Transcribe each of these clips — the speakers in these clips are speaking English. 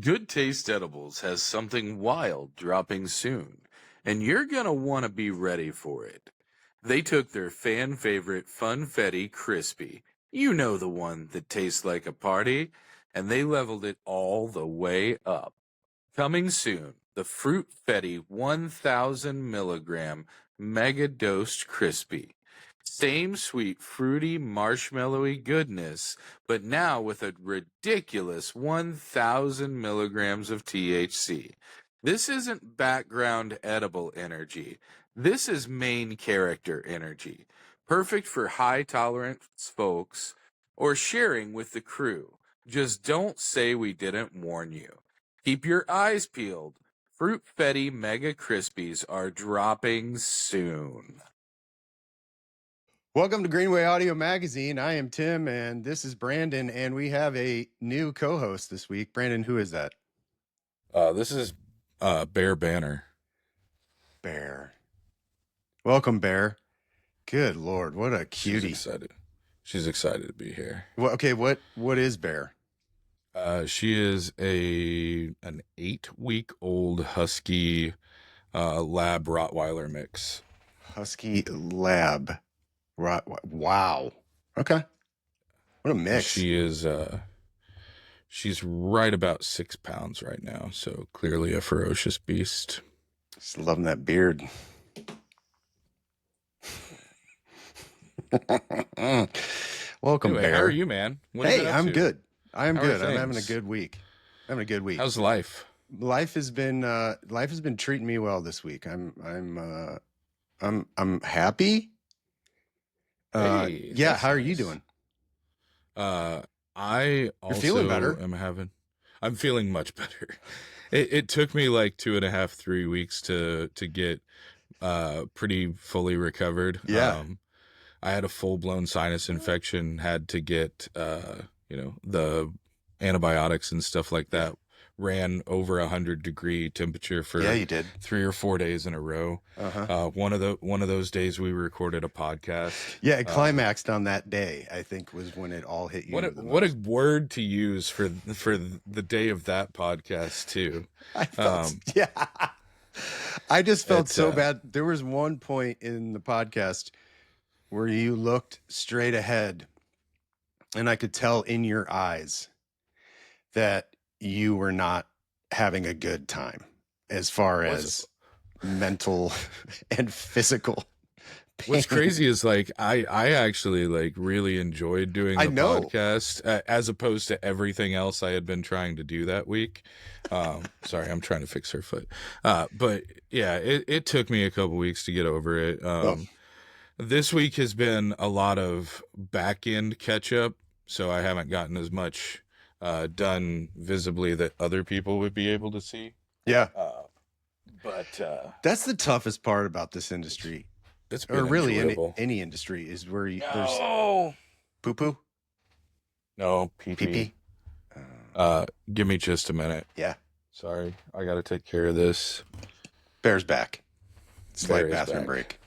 Good Taste Edibles has something wild dropping soon, and you're gonna want to be ready for it. They took their fan favorite Funfetti Crispy, you know the one that tastes like a party, and they leveled it all the way up. Coming soon, the Fruit Fetty 1000 milligram Mega Dosed Crispy. Same sweet, fruity, marshmallowy goodness, but now with a ridiculous 1000 milligrams of THC. This isn't background edible energy. This is main character energy. Perfect for high tolerance folks or sharing with the crew. Just don't say we didn't warn you. Keep your eyes peeled. Fruit Fetty Mega Crispies are dropping soon. Welcome to Greenway Audio Magazine. I am Tim, and this is Brandon, and we have a new co-host this week. Brandon, who is that? This is Bear Banner. Bear. Welcome, Bear. Good Lord, what a cutie. She's excited to be here. Well, okay, what is Bear? She is an 8-week-old Husky Lab Rottweiler mix. Husky Lab. Wow. Okay. What a mix. She is she's right about 6 pounds right now, so clearly a ferocious beast. Just loving that beard. Welcome, anyway, Bear. How are you, man? Hey, I'm good. I'm good. Things? I'm having a good week. How's life? Life has been treating me well this week. I'm happy. Hey, yeah. How are you doing? I also feeling better. I'm feeling much better. It took me like 2.5-3 weeks to get pretty fully recovered. Yeah. I had a full-blown sinus infection, had to get the antibiotics and stuff like that. Ran over 100-degree temperature for you did 3 or 4 days in a row. One of those days we recorded a podcast. Yeah, it climaxed on that day, I think, was when it all hit you. What a word to use for the day of that podcast too. I just felt so bad. There was one point in the podcast where you looked straight ahead, and I could tell in your eyes that you were not having a good time as far as mental and physical pain. What's crazy is like I actually like really enjoyed doing the podcast as opposed to everything else I had been trying to do that week. Sorry, I'm trying to fix her foot. But yeah, it took me a couple weeks to get over it. This week has been a lot of back end catch up, so I haven't gotten as much done visibly that other people would be able to see. Yeah. But that's the toughest part about this industry. It's or really any industry is where there's poo-poo. No, pee-pee. Give me just a minute. Yeah. Sorry. I got to take care of this. Bear's back. Slight bathroom break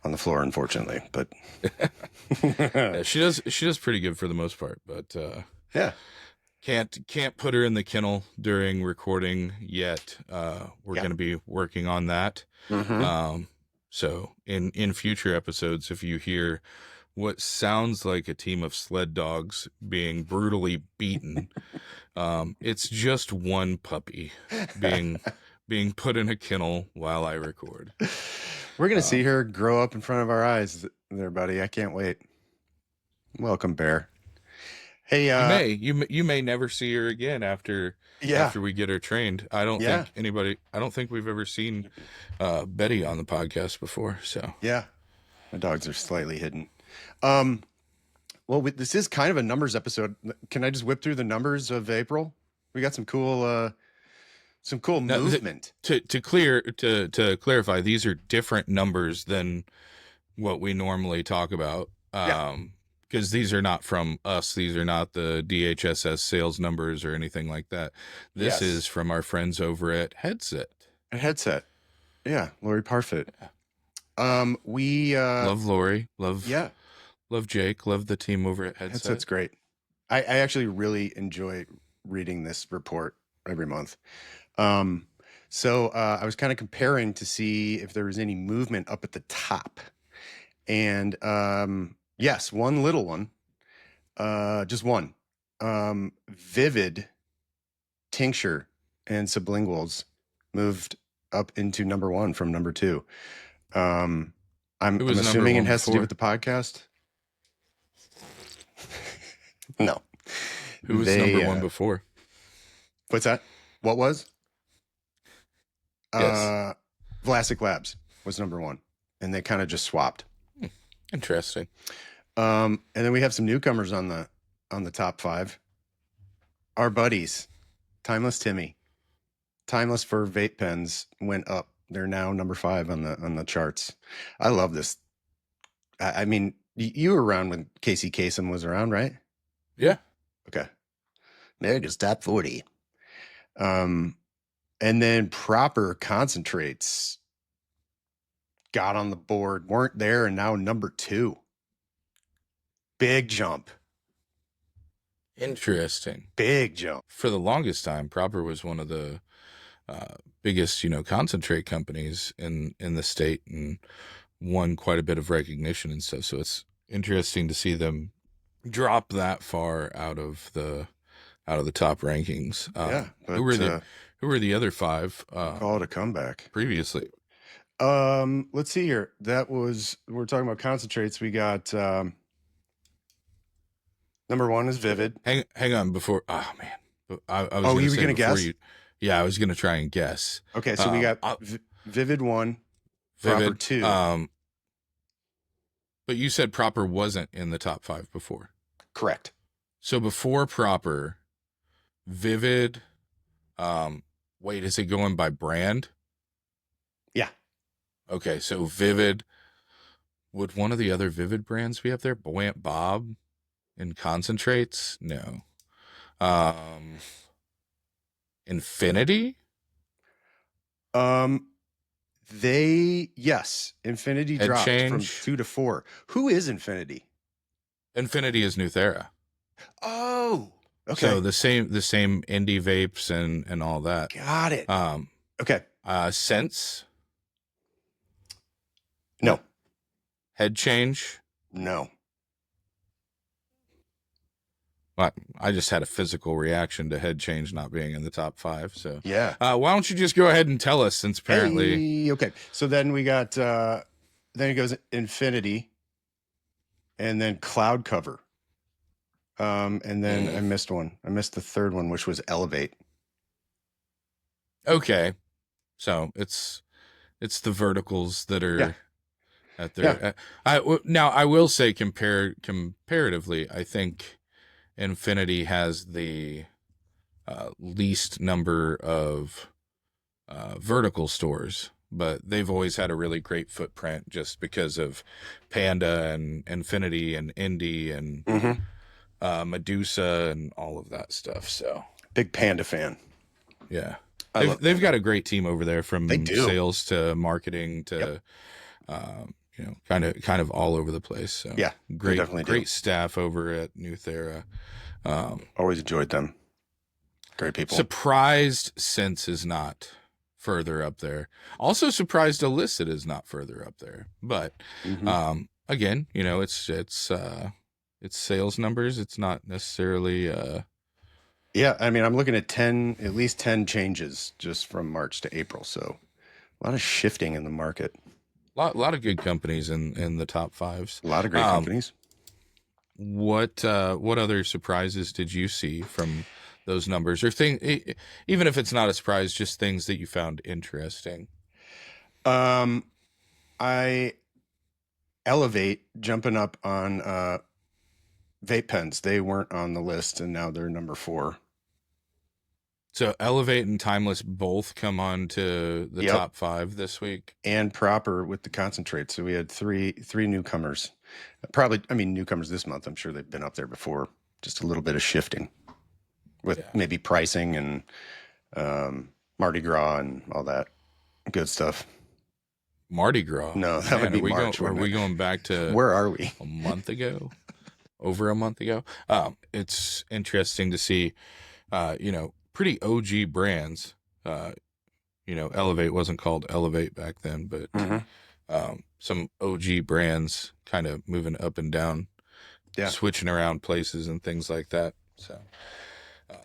on the floor, unfortunately, but yeah, she does pretty good for the most part, but yeah. Can't put her in the kennel during recording yet. We're going to be working on that. Mm-hmm. So in future episodes, if you hear what sounds like a team of sled dogs being brutally beaten, it's just one puppy being put in a kennel while I record. We're going to see her grow up in front of our eyes there, buddy. I can't wait. Welcome, Bear. Hey, you may never see her again after we get her trained. I don't think we've ever seen Betty on the podcast before. So yeah, my dogs are slightly hidden. Well, this is kind of a numbers episode. Can I just whip through the numbers of April? We got some cool movement. To clarify, these are different numbers than what we normally talk about. Because these are not from us. These are not the DHSS sales numbers or anything like that. This is from our friends over at Headset. Yeah, Lori Parfit. We love Lori. Love Jake. Love the team over at Headset. Headset's great. I actually really enjoy reading this report every month. So I was kind of comparing to see if there was any movement up at the top. And yes, one little one, just one. Vivid tincture and sublinguals moved up into number 1 from number 2. I'm assuming it has to do with the podcast. No. Who was number 1 before? What's that? What was? Yes. Vlasic Labs was number 1, and they kind of just swapped. Interesting. And then we have some newcomers on the top 5. Our buddies, Timeless Timmy. Timeless for vape pens went up. They're now number 5 on the charts. I love this. I mean, you were around when Casey Kasem was around, right? Yeah. Okay. America's top 40. And then Proper Concentrates got on the board, weren't there, and now number 2. Big jump. Interesting. Big jump. For the longest time, Proper was one of the biggest, concentrate companies in the state and won quite a bit of recognition and stuff. So it's interesting to see them drop that far out of the top rankings. But who were the other 5? Call it a comeback. Previously. Let's see here. We're talking about concentrates. We got number 1 is Vivid. Hang on before. Oh man, I was. You were gonna guess? Yeah, I was gonna try and guess. Okay, so we got Vivid 1, Vivid, Proper 2. But you said Proper wasn't in the top 5 before. Correct. So before Proper, Vivid. Wait, is it going by brand? Yeah. Okay, so Vivid. Would one of the other Vivid brands be up there? Buoyant Bob in concentrates? No. Infinity? Infinity dropped from 2 to 4. Who is Infinity? Infinity is Nuthera. Oh, okay. So the same indie vapes and all that. Got it. Okay. Sense? No. Head Change? No. Well, I just had a physical reaction to Head Change not being in the top 5. So yeah. Why don't you just go ahead and tell us, since apparently. Hey, okay. So then we got then it goes Infinity, and then Cloud Cover. And then I missed one. I missed the third one, which was Elevate. Okay. So it's the verticals that are at their. Yeah. Now I will say comparatively, I think Infinity has the least number of vertical stores, but they've always had a really great footprint just because of Panda and Infinity and Indie and Medusa and all of that stuff. So big Panda fan. Yeah. They've got a great team over there, from sales to marketing to, kind of all over the place. So yeah, great staff over at Nuthera. Always enjoyed them. Great people. Surprised Sense is not further up there. Also surprised Illicit is not further up there. But again, it's sales numbers. It's not necessarily. Yeah, I mean, I'm looking at at least 10 changes just from March to April. So a lot of shifting in the market. A lot of good companies in the top 5s. A lot of great companies. What other surprises did you see from those numbers, or even if it's not a surprise, just things that you found interesting? I Elevate jumping up on vape pens. They weren't on the list, and now they're number 4. So Elevate and Timeless both come on to the top 5 this week, and Proper with the concentrate. So we had three newcomers. Newcomers this month. I'm sure they've been up there before. Just a little bit of shifting with maybe pricing and Mardi Gras and all that good stuff. Mardi Gras? No, that would be March. Are we going back to where are we? A month ago? Over a month ago? It's interesting to see, pretty OG brands. Elevate wasn't called Elevate back then, but some OG brands kind of moving up and down, switching around places and things like that. So,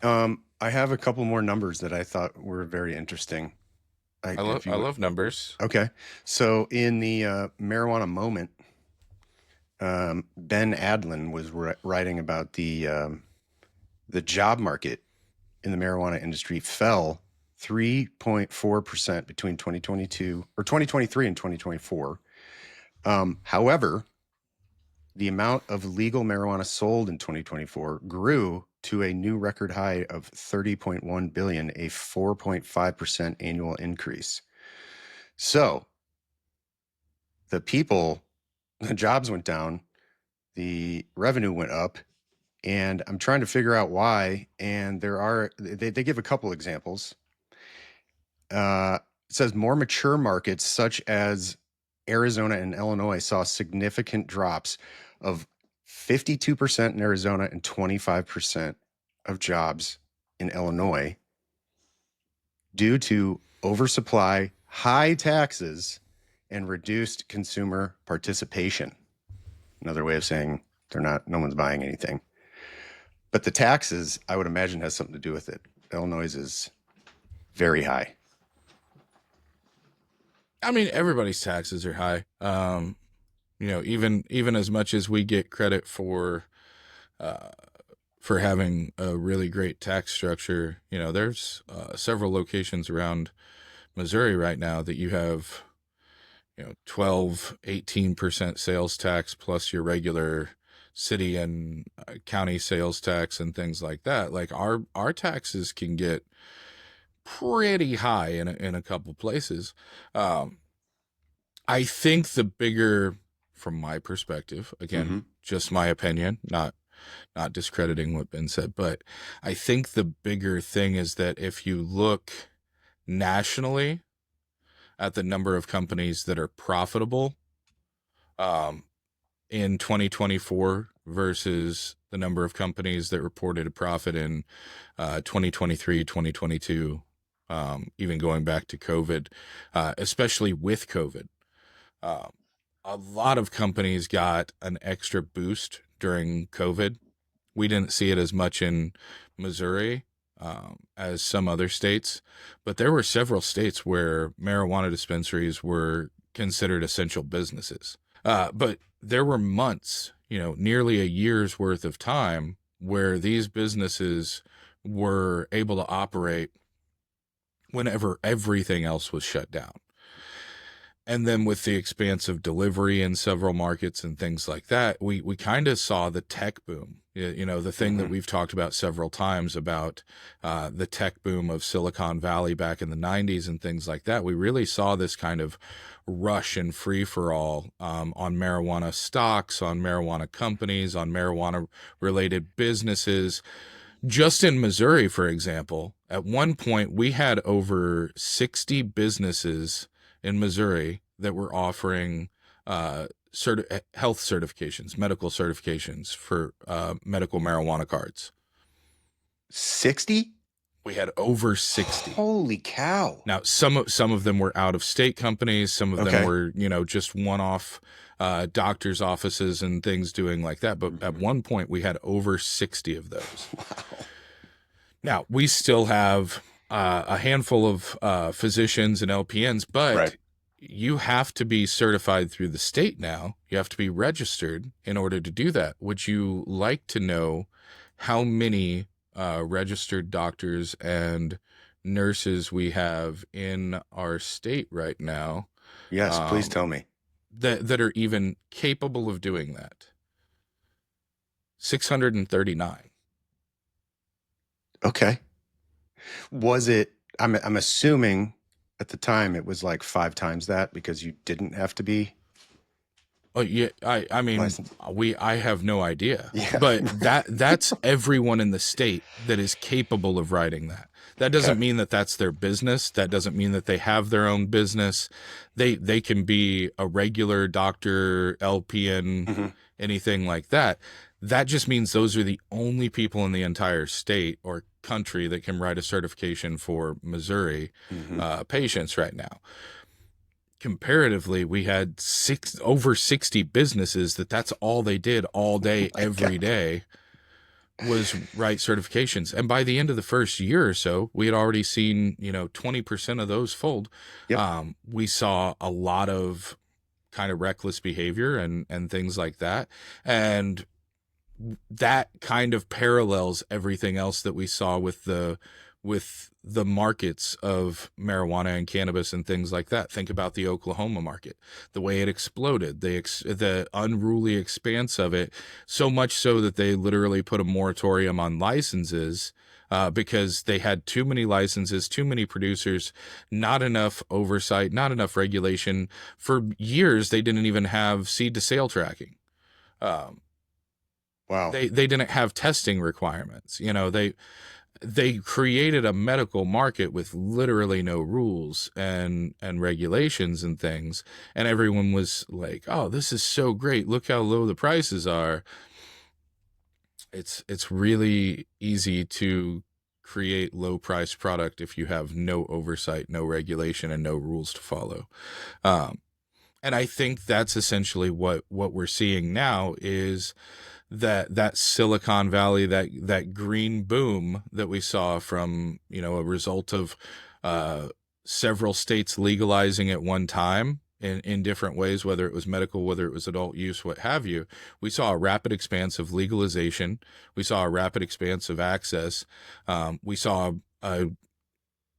I have a couple more numbers that I thought were very interesting. I love numbers. Okay. So in the marijuana moment, Ben Adlin was writing about the job market in the marijuana industry fell 3.4% between 2023 and 2024. However, the amount of legal marijuana sold in 2024 grew to a new record high of 30.1 billion, a 4.5% annual increase. So the jobs went down, the revenue went up, and I'm trying to figure out why. And they give a couple examples. It says more mature markets such as Arizona and Illinois saw significant drops of 52% in Arizona and 25% of jobs in Illinois due to oversupply, high taxes, and reduced consumer participation. Another way of saying no one's buying anything. But the taxes, I would imagine, has something to do with it. Illinois is very high. I mean, everybody's taxes are high. Even as much as we get credit for having a really great tax structure, there's several locations around Missouri right now that you have, 12, 18% sales tax plus your regular city and county sales tax and things like that. Like our taxes can get pretty high in a couple places. I think the bigger, from my perspective, again, just my opinion, not discrediting what Ben said, but I think the bigger thing is that if you look nationally at the number of companies that are profitable in 2024 versus the number of companies that reported a profit in 2023, 2022, even going back to COVID, especially with COVID. A lot of companies got an extra boost during COVID. We didn't see it as much in Missouri as some other states, but there were several states where marijuana dispensaries were considered essential businesses. But there were months, nearly a year's worth of time where these businesses were able to operate whenever everything else was shut down. And then with the expanse of delivery in several markets and things like that, we kind of saw the tech boom, the thing that we've talked about several times about the tech boom of Silicon Valley back in the 90s and things like that. We really saw this kind of rush and free for all on marijuana stocks, on marijuana companies, on marijuana related businesses. Just in Missouri, for example, at one point we had over 60 businesses in Missouri that were offering health certifications, medical certifications for medical marijuana cards. 60? We had over 60. Holy cow. Now, some of them were out-of-state companies. Some of them were, just one-off doctors' offices and things doing like that. But at one point, we had over 60 of those. Wow. Now, we still have a handful of physicians and LPNs, but you have to be certified through the state now. You have to be registered in order to do that. Would you like to know how many registered doctors and nurses we have in our state right now? Yes, please tell me. That are even capable of doing that. 639. Okay. Was it, I'm assuming at the time it was like 5 times that because you didn't have to be. Oh yeah, I mean, licensed. I have no idea, Yeah. but that's everyone in the state that is capable of writing that. That doesn't mean that that's their business. That doesn't mean that they have their own business. They can be a regular doctor, LPN, anything like that. that just means those are the only people in the entire state or country that can write a certification for Missouri patients right now. Comparatively, we had over 60 businesses that's all they did all day, every day, was write certifications. And by the end of the first year or so, we had already seen, 20% of those fold. Yep. We saw a lot of kind of reckless behavior and things like that. And that kind of parallels everything else that we saw with the markets of marijuana and cannabis and things like that. Think about the Oklahoma market, the way it exploded, the unruly expanse of it, so much so that they literally put a moratorium on licenses because they had too many licenses, too many producers, not enough oversight, not enough regulation. For years, they didn't even have seed to sale tracking. Wow. They didn't have testing requirements. They created a medical market with literally no rules and regulations and things, and everyone was like, "Oh, this is so great! Look how low the prices are." It's really easy to create low price product if you have no oversight, no regulation, and no rules to follow. And I think that's essentially what we're seeing now is that Silicon Valley, that green boom that we saw from, a result of several states legalizing at one time in different ways, whether it was medical, whether it was adult use, what have you. We saw a rapid expanse of legalization. We saw a rapid expanse of access. We saw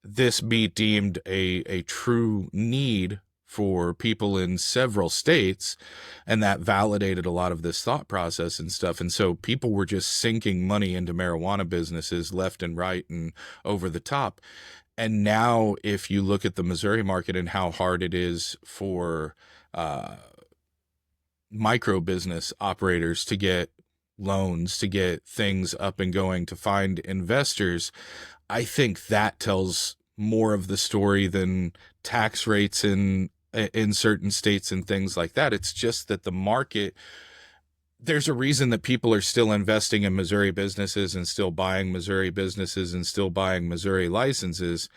this be deemed a true need for people in several states, and that validated a lot of this thought process and stuff. And so people were just sinking money into marijuana businesses left and right and over the top. And now if you look at the Missouri market and how hard it is for micro business operators to get loans, to get things up and going, to find investors, I think that tells more of the story than tax rates in certain states and things like that. It's just that the market, there's a reason that people are still investing in Missouri businesses and still buying Missouri businesses and still buying Missouri licenses.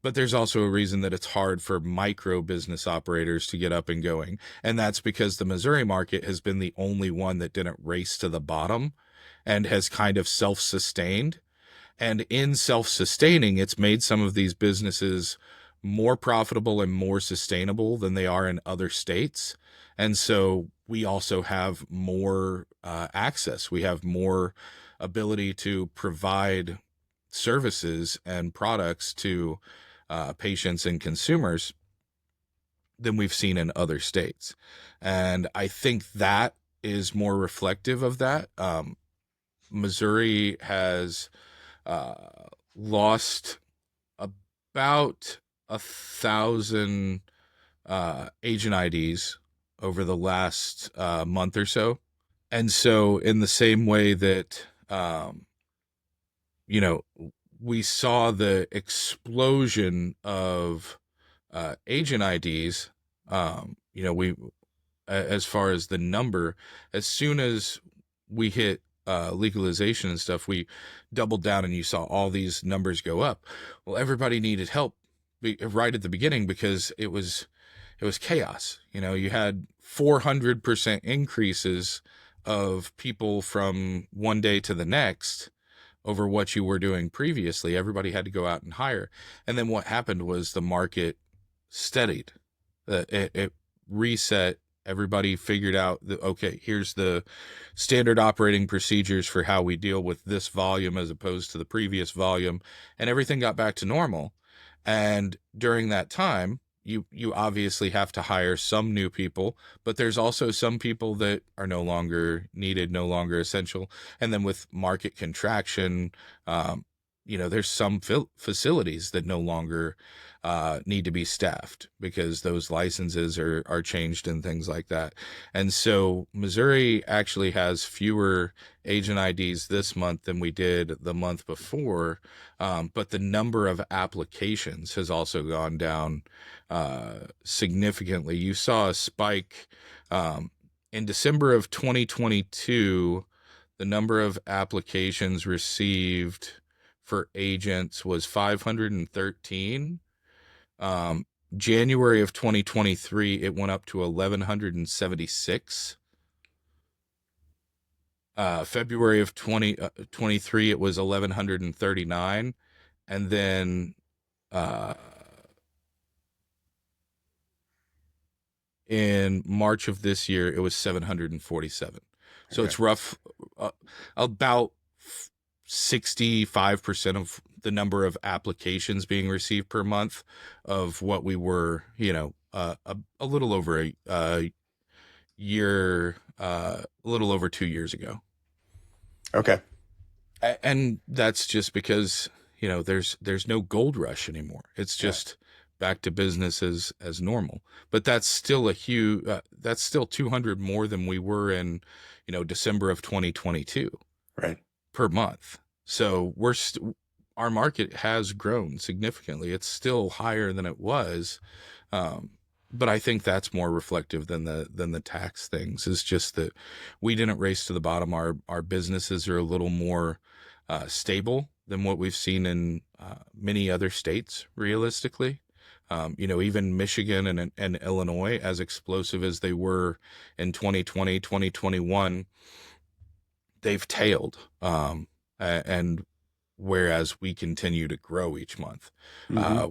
But there's also a reason that it's hard for micro business operators to get up and going. And that's because the Missouri market has been the only one that didn't race to the bottom and has kind of self-sustained. And in self-sustaining, it's made some of these businesses more profitable and more sustainable than they are in other states. And so we also have more access. We have more ability to provide services and products to patients and consumers than we've seen in other states. And I think that is more reflective of that. Missouri has lost about 1,000 agent IDs over the last month or so. And so in the same way that, we saw the explosion of agent IDs, we, as far as the number, as soon as we hit legalization and stuff, we doubled down and you saw all these numbers go up. Well, everybody needed help right at the beginning because it was chaos. You had 400% increases of people from one day to the next over what you were doing previously. Everybody had to go out and hire. And then what happened was the market steadied. It reset. Everybody figured out that, okay, here's the standard operating procedures for how we deal with this volume as opposed to the previous volume, and everything got back to normal. And during that time, you obviously have to hire some new people, but there's also some people that are no longer needed, no longer essential. And then with market contraction, there's some facilities that no longer need to be staffed because those licenses are changed and things like that. And so Missouri actually has fewer agent IDs this month than we did the month before, but the number of applications has also gone down significantly. You saw a spike in December of 2022. The number of applications received for agents was 513. January of 2023, it went up to 1,176. February of 2023, it was 1,139. And then in March of this year, it was 747. So it's rough, about 65% of the number of applications being received per month of what we were, a little over a year, a little over 2 years ago. Okay. And that's just because, there's no gold rush anymore. It's just back to business as normal. But that's still that's still 200 more than we were in, December of 2022. Right. Per month. So our market has grown significantly. It's still higher than it was. But I think that's more reflective than the tax things. It's just that we didn't race to the bottom. Our businesses are a little more stable than what we've seen in many other states, realistically. Even Michigan and Illinois, as explosive as they were in 2020, 2021, they've tailed. And whereas we continue to grow each month,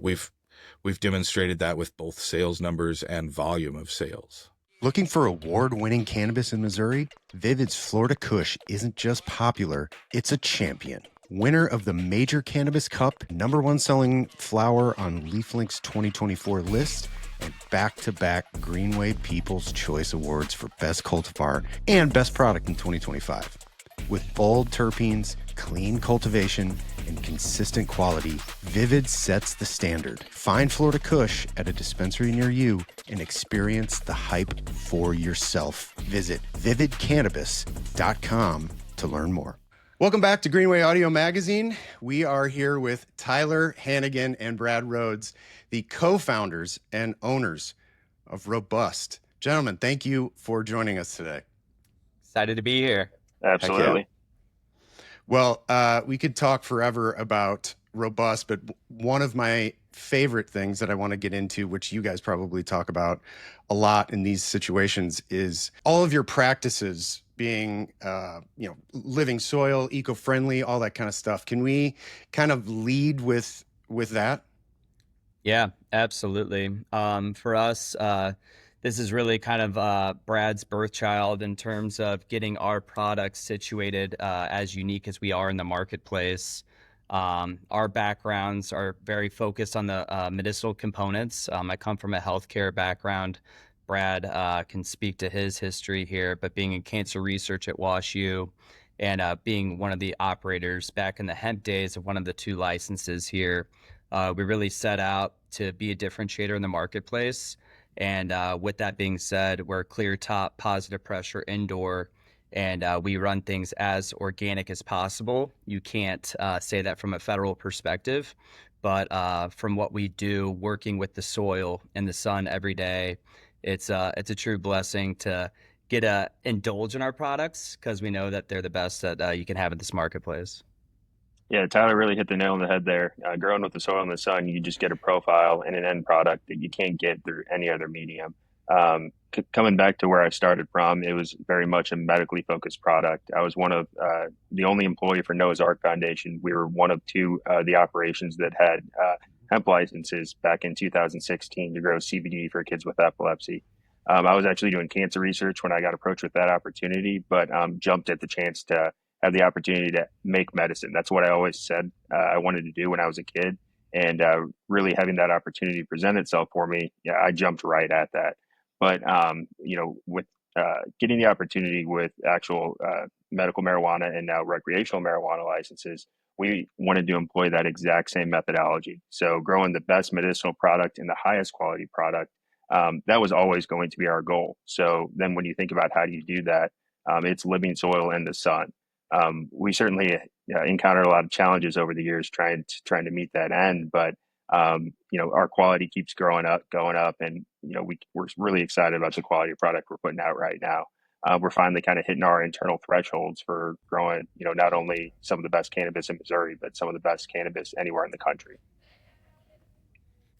we've demonstrated that with both sales numbers and volume of sales. Looking for award-winning cannabis in Missouri? Vivid's Florida Kush isn't just popular, it's a champion. Winner of the Major Cannabis Cup, #1 selling flower on LeafLink's 2024 list, and back-to-back Greenway People's Choice Awards for Best Cultivar and Best Product in 2025. With bold terpenes, clean cultivation, and consistent quality, Vivid sets the standard. Find Florida Kush at a dispensary near you and experience the hype for yourself. Visit vividcannabis.com to learn more. Welcome back to Greenway Audio Magazine. We are here with Tyler Hannegan and Brad Rhodes, the co-founders and owners of Robust. Gentlemen, thank you for joining us today. Excited to be here. Absolutely. Well, we could talk forever about Robust, but one of my favorite things that I want to get into, which you guys probably talk about a lot in these situations, is all of your practices being, living soil, eco-friendly, all that kind of stuff. Can we kind of lead with that? Yeah, absolutely. For us, this is really kind of Brad's birth child in terms of getting our products situated as unique as we are in the marketplace. Our backgrounds are very focused on the medicinal components. I come from a healthcare background. Brad can speak to his history here, but being in cancer research at WashU and being one of the operators back in the hemp days of one of the 2 licenses here, we really set out to be a differentiator in the marketplace. And with that being said, we're clear top, positive pressure indoor, and we run things as organic as possible. You can't say that from a federal perspective, but from what we do, working with the soil and the sun every day, it's a true blessing to get to indulge in our products because we know that they're the best that you can have in this marketplace. Yeah, Tyler really hit the nail on the head there. Growing with the soil and the sun, you just get a profile and an end product that you can't get through any other medium. Coming back to where I started from, it was very much a medically focused product. I was one of the only employee for Noah's Ark Foundation. We were one of 2 the operations that had hemp licenses back in 2016 to grow CBD for kids with epilepsy. I was actually doing cancer research when I got approached with that opportunity, but jumped at the chance to have the opportunity to make medicine. That's what I always said I wanted to do when I was a kid. And really having that opportunity present itself for me, yeah, I jumped right at that. But, with getting the opportunity with actual medical marijuana and now recreational marijuana licenses, we wanted to employ that exact same methodology. So growing the best medicinal product and the highest quality product, that was always going to be our goal. So then when you think about how do you do that, it's living soil in the sun. We certainly encountered a lot of challenges over the years trying to meet that end, but our quality keeps going up, and we're really excited about the quality of product we're putting out right now. we're finally kind of hitting our internal thresholds for growing, not only some of the best cannabis in Missouri, but some of the best cannabis anywhere in the country.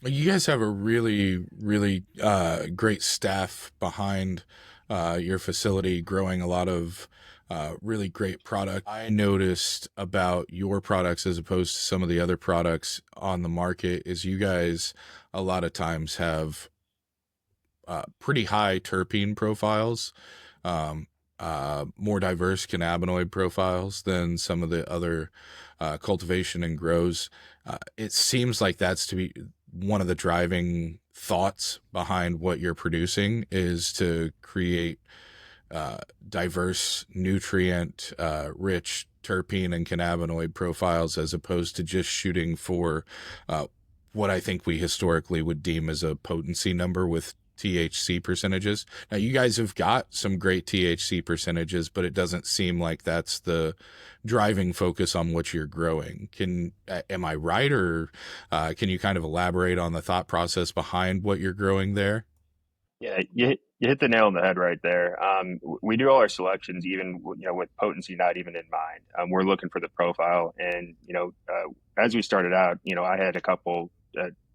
You guys have a really, really great staff behind your facility, growing a lot of really great product. I noticed about your products as opposed to some of the other products on the market is you guys a lot of times have pretty high terpene profiles, um, more diverse cannabinoid profiles than some of the other cultivation and grows. It seems like that's to be one of the driving thoughts behind what you're producing is to create diverse, nutrient rich terpene and cannabinoid profiles as opposed to just shooting for what I think we historically would deem as a potency number with THC percentages. Now, you guys have got some great THC percentages, but it doesn't seem like that's the driving focus on what you're growing. Am I right, or can you kind of elaborate on the thought process behind what you're growing there? Yeah, you hit the nail on the head right there. We do all our selections, even with potency not even in mind. We're looking for the profile, and as we started out, I had a couple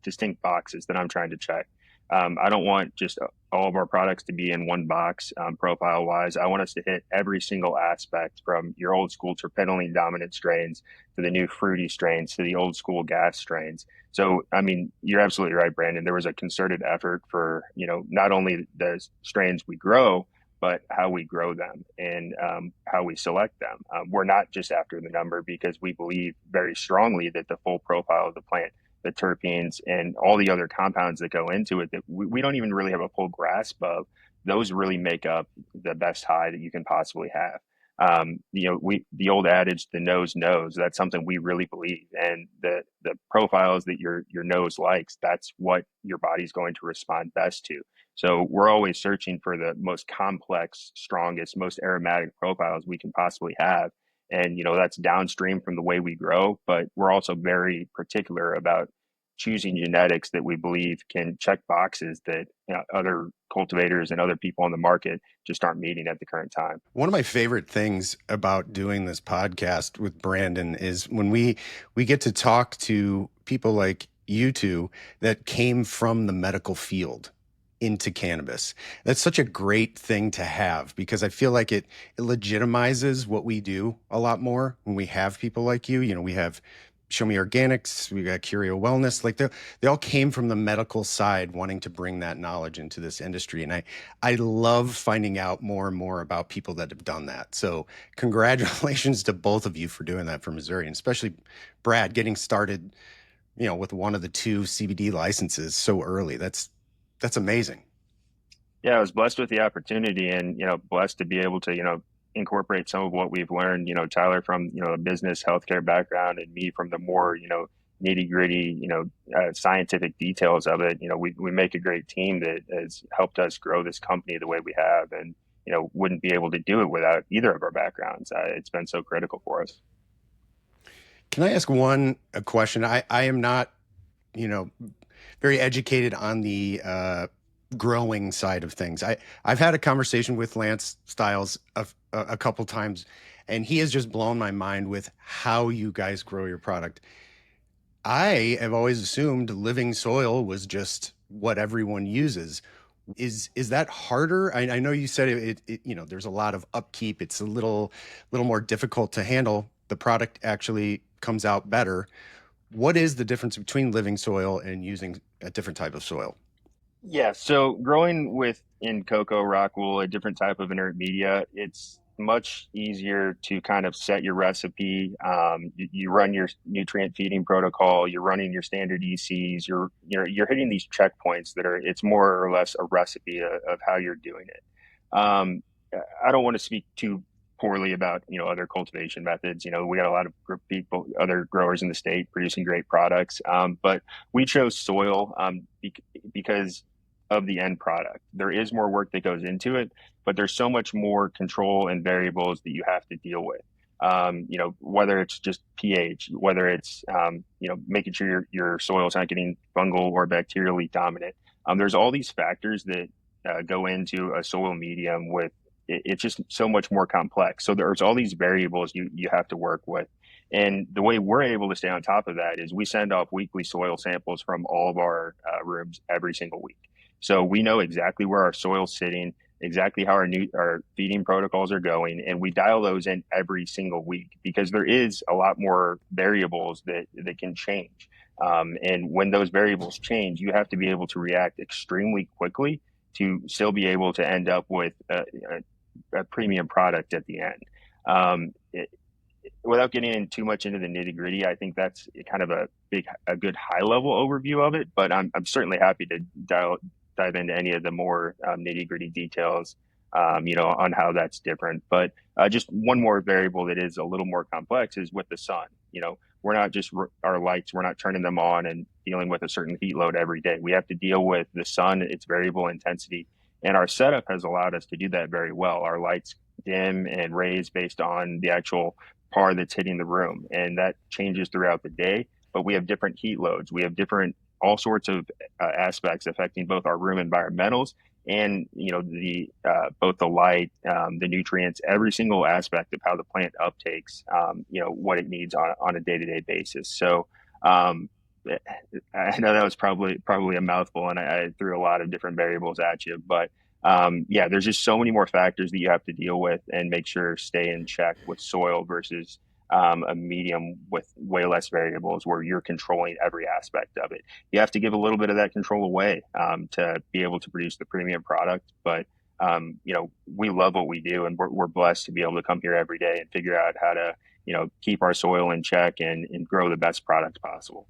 distinct boxes that I'm trying to check. I don't want just all of our products to be in one box profile wise. I want us to hit every single aspect from your old school terpenoline dominant strains to the new fruity strains to the old school gas strains. So, I mean, you're absolutely right, Brandon. There was a concerted effort for, not only the strains we grow, but how we grow them and how we select them. We're not just after the number because we believe very strongly that the full profile of the plant, the terpenes and all the other compounds that go into it that we don't even really have a full grasp of, those really make up the best high that you can possibly have. The old adage, the nose knows, that's something we really believe. And the profiles that your nose likes, that's what your body's going to respond best to. So we're always searching for the most complex, strongest, most aromatic profiles we can possibly have. And, that's downstream from the way we grow, but we're also very particular about choosing genetics that we believe can check boxes that other cultivators and other people on the market just aren't meeting at the current time. One of my favorite things about doing this podcast with Brandon is when we get to talk to people like you two that came from the medical field into cannabis. That's such a great thing to have because I feel like it legitimizes what we do a lot more when we have people like you. We have Show Me Organics, we got Curio Wellness. Like they all came from the medical side, wanting to bring that knowledge into this industry. And I love finding out more and more about people that have done that. So congratulations to both of you for doing that for Missouri, and especially Brad getting started, with one of the 2 CBD licenses so early. That's amazing. Yeah, I was blessed with the opportunity and, blessed to be able to, incorporate some of what we've learned, Tyler from, a business healthcare background and me from the more, nitty gritty, scientific details of it. We make a great team that has helped us grow this company the way we have and, wouldn't be able to do it without either of our backgrounds. It's been so critical for us. Can I ask a question? I am not, very educated on the growing side of things. I've had a conversation with Lance Stiles a couple times, and he has just blown my mind with how you guys grow your product. I have always assumed living soil was just what everyone uses. Is that harder? I know you said it there's a lot of upkeep. It's a little more difficult to handle. The product actually comes out better. What is the difference between living soil and using a different type of soil? Yeah, so growing in cocoa, rock wool, a different type of inert media, it's much easier to kind of set your recipe. You run your nutrient feeding protocol. You're running your standard ECs. You're hitting these checkpoints that it's more or less a recipe of how you're doing it. I don't want to speak too poorly about other cultivation methods. We got a lot of people, other growers in the state producing great products, but we chose soil because of the end product. There is more work that goes into it, but there's so much more control and variables that you have to deal with. Whether it's just pH, whether it's making sure your soil is not getting fungal or bacterially dominant. There's all these factors that go into a soil medium with it's just so much more complex. So there's all these variables you have to work with. And the way we're able to stay on top of that is we send off weekly soil samples from all of our rooms every single week. So we know exactly where our soil's sitting, exactly how our feeding protocols are going, and we dial those in every single week because there is a lot more variables that can change. And when those variables change, you have to be able to react extremely quickly to still be able to end up with a premium product at the end. Without getting in too much into the nitty gritty, I think that's kind of a good high level overview of it. But I'm certainly happy to dive into any of the more nitty gritty details, on how that's different. But just one more variable that is a little more complex is with the sun. We're not just our lights, we're not turning them on and dealing with a certain heat load every day. We have to deal with the sun, its variable intensity. And our setup has allowed us to do that very well. Our lights dim and raise based on the actual par that's hitting the room. And that changes throughout the day. But we have different heat loads. We have different all sorts of aspects affecting both our room environmentals and the both the light, the nutrients, every single aspect of how the plant uptakes what it needs on a day-to-day basis. So I know that was probably a mouthful, and I threw a lot of different variables at you, but there's just so many more factors that you have to deal with and make sure stay in check with soil versus a medium with way less variables where you're controlling every aspect of it. You have to give a little bit of that control away to be able to produce the premium product. But, we love what we do, and we're blessed to be able to come here every day and figure out how to, keep our soil in check and grow the best product possible.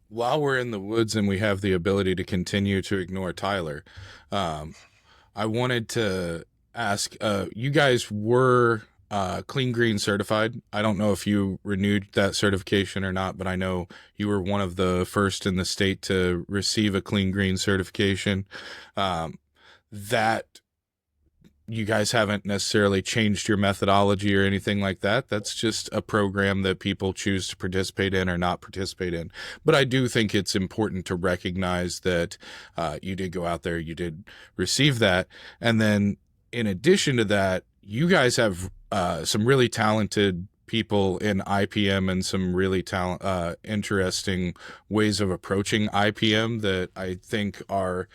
While we're in the woods and we have the ability to continue to ignore Tyler, I wanted to ask, you guys were Clean Green certified. I don't know if you renewed that certification or not, but I know you were one of the first in the state to receive a Clean Green certification. That you guys haven't necessarily changed your methodology or anything like that. That's just a program that people choose to participate in or not participate in. But I do think it's important to recognize that you did go out there, you did receive that. And then in addition to that, you guys have some really talented people in IPM and some really interesting ways of approaching IPM that I think are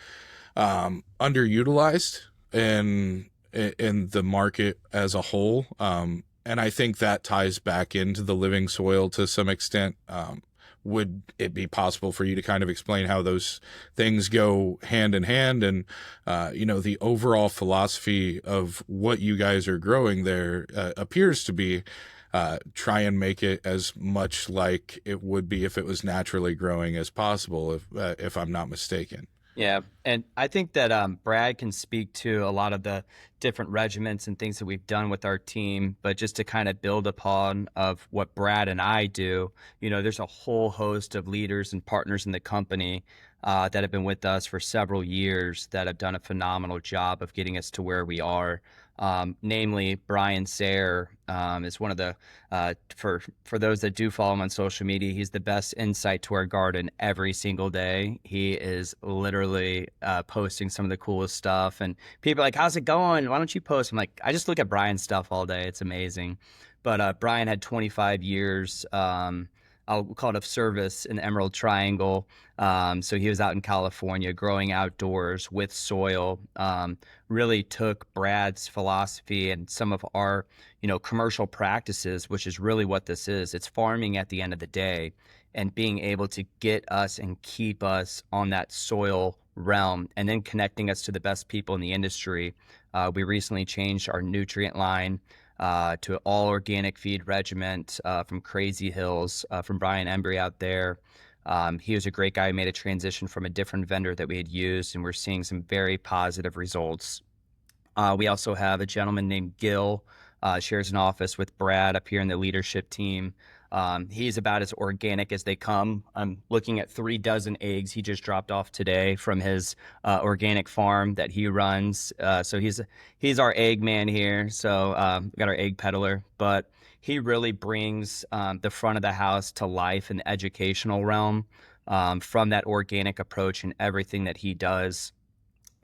underutilized in the market as a whole. And I think that ties back into the living soil to some extent. Would it be possible for you to kind of explain how those things go hand in hand and, the overall philosophy of what you guys are growing there appears to be try and make it as much like it would be if it was naturally growing as possible, if I'm not mistaken. Yeah, and I think that Brad can speak to a lot of the different regiments and things that we've done with our team, but just to kind of build upon of what Brad and I do, there's a whole host of leaders and partners in the company that have been with us for several years that have done a phenomenal job of getting us to where we are. Namely, Brian Sayre is one of the, for those that do follow him on social media, he's the best insight to our garden every single day. He is literally posting some of the coolest stuff, and people are like, how's it going? Why don't you post? I'm like, I just look at Brian's stuff all day. It's amazing. But Brian had 25 years, I'll call it of service in the Emerald Triangle. So he was out in California growing outdoors with soil, really took Brad's philosophy and some of our, commercial practices, which is really what this is. It's farming at the end of the day and being able to get us and keep us on that soil realm and then connecting us to the best people in the industry. We recently changed our nutrient line to an all organic feed regiment from Crazy Hills, from Brian Embry out there. He was a great guy who made a transition from a different vendor that we had used, and we're seeing some very positive results. We also have a gentleman named Gil, shares an office with Brad up here in the leadership team. He's about as organic as they come. I'm looking at 36 eggs he just dropped off today from his organic farm that he runs. So he's our egg man here. So we got our egg peddler, but he really brings the front of the house to life in the educational realm from that organic approach and everything that he does.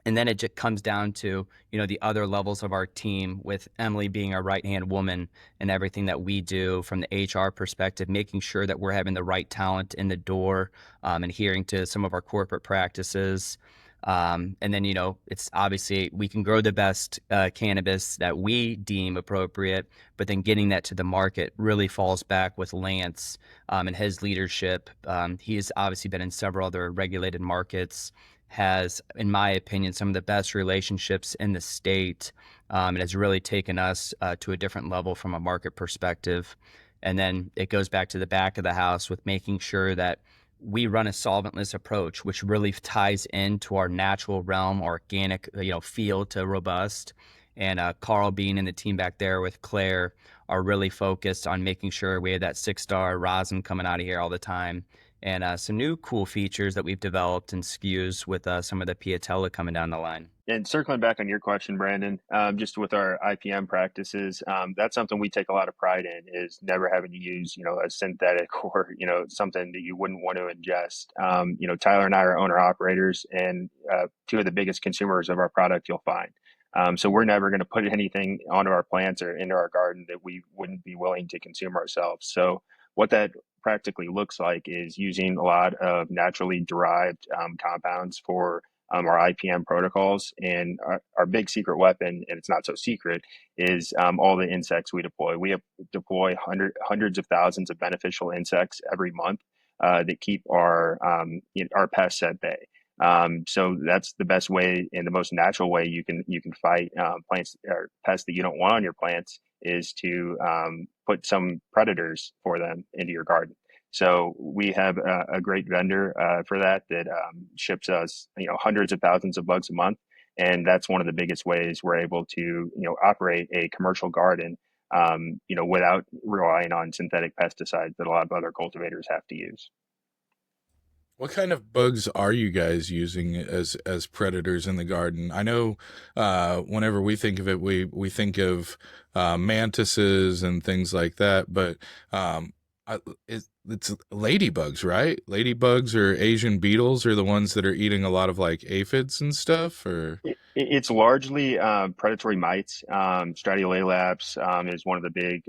And then it just comes down to, the other levels of our team, with Emily being our right-hand woman and everything that we do from the HR perspective, making sure that we're having the right talent in the door, adhering to some of our corporate practices. And then, it's obviously we can grow the best cannabis that we deem appropriate, but then getting that to the market really falls back with Lance and his leadership. He has obviously been in several other regulated markets, has, in my opinion, some of the best relationships in the state, and has really taken us to a different level from a market perspective. And then it goes back to the back of the house with making sure that we run a solventless approach, which really ties into our natural realm, organic, feel to robust. And Carl Bean and the team back there with Claire are really focused on making sure we have that 6-star rosin coming out of here all the time. And some new cool features that we've developed and SKUs with some of the Piatella coming down the line. And circling back on your question, Brandon, just with our IPM practices, that's something we take a lot of pride in, is never having to use, a synthetic or, something that you wouldn't want to ingest. Tyler and I are owner operators, and two of the biggest consumers of our product you'll find. So we're never going to put anything onto our plants or into our garden that we wouldn't be willing to consume ourselves. So what that practically looks like is using a lot of naturally derived compounds for our IPM protocols. And our big secret weapon, and it's not so secret, is all the insects we deploy. We deploy hundreds of thousands of beneficial insects every month that keep our pests at bay. So that's the best way and the most natural way you can fight plants or pests that you don't want on your plants, is to put some predators for them into your garden. So we have a great vendor for that ships us, hundreds of thousands of bugs a month, and that's one of the biggest ways we're able to, operate a commercial garden, without relying on synthetic pesticides that a lot of other cultivators have to use. What kind of bugs are you guys using as predators in the garden? I know whenever we think of it, we think of mantises and things like that, but it's ladybugs, right? Ladybugs or Asian beetles are the ones that are eating a lot of like aphids and stuff, or It's largely predatory mites. Stratiolaelaps is one of the big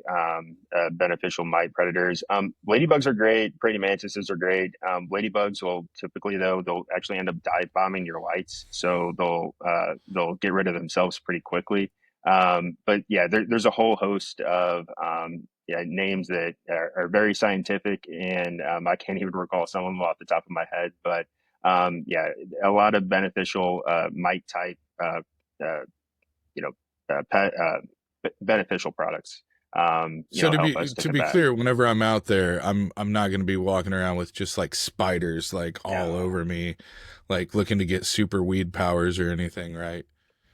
beneficial mite predators. Ladybugs are great. Praying mantises are great. Ladybugs will typically, though, they'll actually end up dive bombing your lights, so they'll get rid of themselves pretty quickly. But yeah, there's a whole host of names that are very scientific, and I can't even recall some of them off the top of my head. But a lot of beneficial mite type, beneficial products. so to be combat. clear, whenever I'm out there, I'm not going to be walking around with just like spiders like all over me, like looking to get super weed powers or anything, right?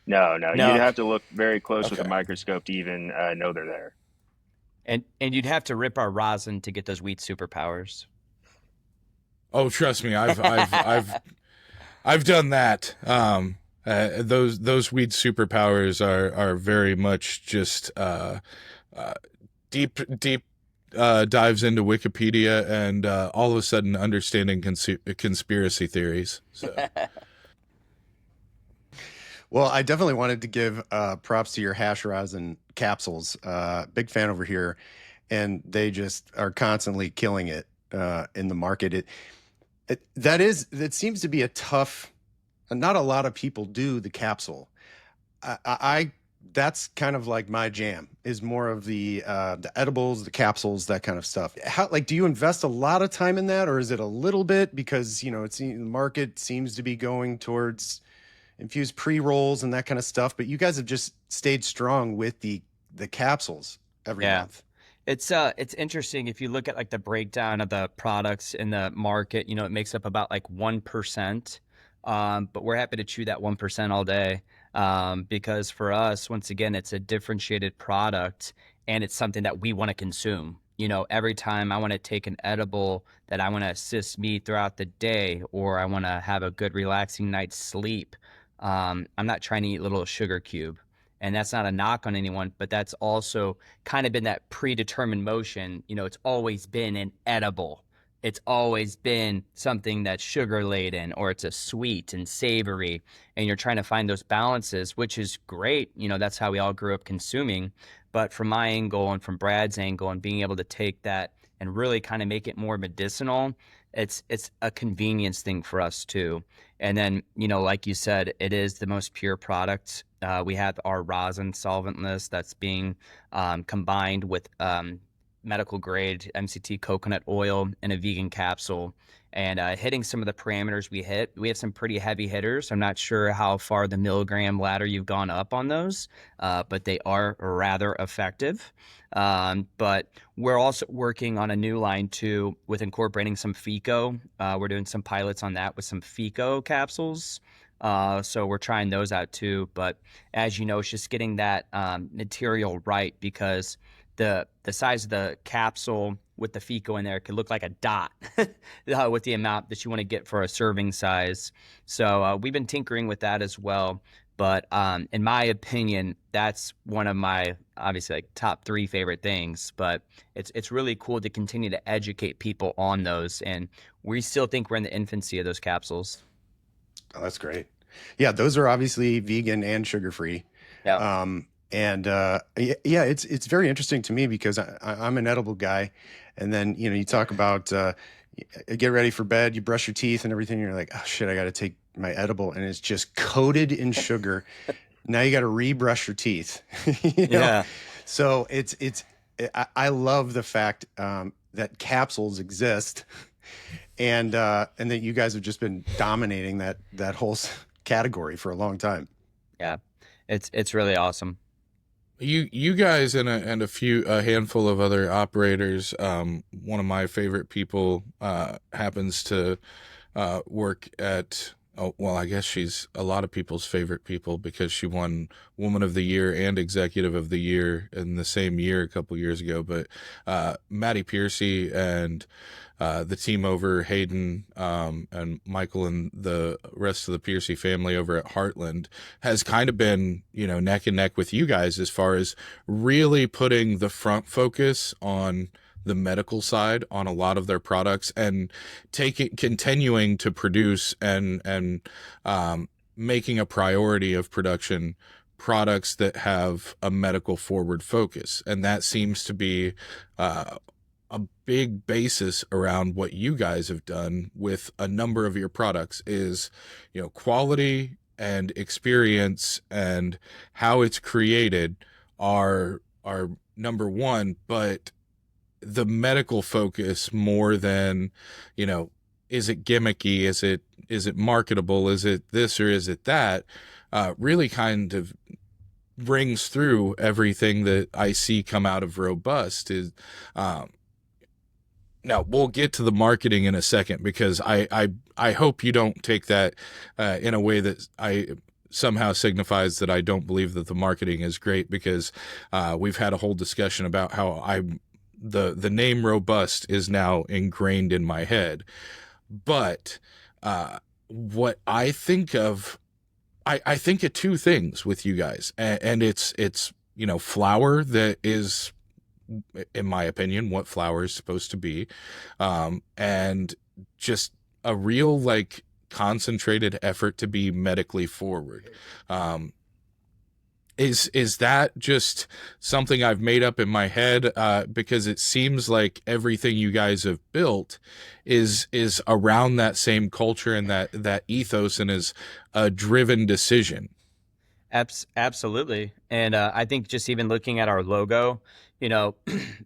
No, No. you'd have to look very close with Okay. a microscope to even know they're there. And you'd have to rip our rosin to get those wheat superpowers. Oh, trust me, I've done that. Those weed superpowers are very much just deep dives into Wikipedia and all of a sudden understanding conspiracy theories. So. Well, I definitely wanted to give props to your hash rosin capsules. Big fan over here, and they just are constantly killing it in the market. That seems to be a tough. Not a lot of people do the capsule. I that's kind of like my jam, is more of the edibles, the capsules, that kind of stuff. Do you invest a lot of time in that, or is it a little bit, because the market seems to be going towards infused pre-rolls and that kind of stuff, but you guys have just stayed strong with the capsules every month. It's interesting if you look at like the breakdown of the products in the market. It makes up about like 1%, but we're happy to chew that 1% all day, because for us, once again, it's a differentiated product and it's something that we want to consume. Every time I want to take an edible that I want to assist me throughout the day, or I want to have a good relaxing night's sleep, I'm not trying to eat little sugar cube. And that's not a knock on anyone, but that's also kind of been that predetermined motion. It's always been an edible, it's always been something that's sugar laden, or it's a sweet and savory, and you're trying to find those balances, which is great. That's how we all grew up consuming. But from my angle and from Brad's angle, and being able to take that and really kind of make it more medicinal, it's a convenience thing for us too. And then, like you said, it is the most pure product. We have our rosin solventless that's being combined with medical grade MCT coconut oil in a vegan capsule, and hitting some of the parameters we hit. We have some pretty heavy hitters. I'm not sure how far the milligram ladder you've gone up on those, but they are rather effective. But we're also working on a new line too with incorporating some FICO. We're doing some pilots on that with some FICO capsules. So we're trying those out too. But as you know, it's just getting that material right, because the size of the capsule with the FICO in there could look like a dot with the amount that you want to get for a serving size. So we've been tinkering with that as well. But in my opinion, that's one of my obviously like top 3 favorite things. But it's really cool to continue to educate people on those. And we still think we're in the infancy of those capsules. Oh, that's great. Yeah, those are obviously vegan and sugar-free. Yeah. Yeah, it's very interesting to me because I'm an edible guy. And then, you talk about get ready for bed, you brush your teeth and everything. You're like, oh shit, I got to take my edible, and it's just coated in sugar. Now you got to rebrush your teeth. Yeah. So I love the fact that capsules exist, and that you guys have just been dominating that whole category for a long time. Yeah, it's really awesome. You guys and a handful of other operators. One of my favorite people happens to work at. Oh, well, I guess she's a lot of people's favorite people because she won Woman of the Year and Executive of the Year in the same year a couple years ago. But Maddie Piercy and the team over, Hayden and Michael and the rest of the Piercy family over at Heartland, has kind of been, neck and neck with you guys as far as really putting the front focus on the medical side on a lot of their products, and continuing to produce and making a priority of production products that have a medical forward focus. And that seems to be a big basis around what you guys have done with a number of your products is, quality and experience and how it's created are number one, but the medical focus more than, is it gimmicky? Is it marketable? Is it this or is it that? Really kind of rings through everything that I see come out of Robust. Is now we'll get to the marketing in a second, because I hope you don't take that in a way that I somehow signifies that I don't believe that the marketing is great, because we've had a whole discussion about how the name Robust is now ingrained in my head. But what I think of, I think of 2 things with you guys, and it's flower that is, in my opinion, what flower is supposed to be, and just a real concentrated effort to be medically forward. Is that just something I've made up in my head? Because it seems like everything you guys have built is around that same culture and that ethos, and is a driven decision. Absolutely. And I think just even looking at our logo,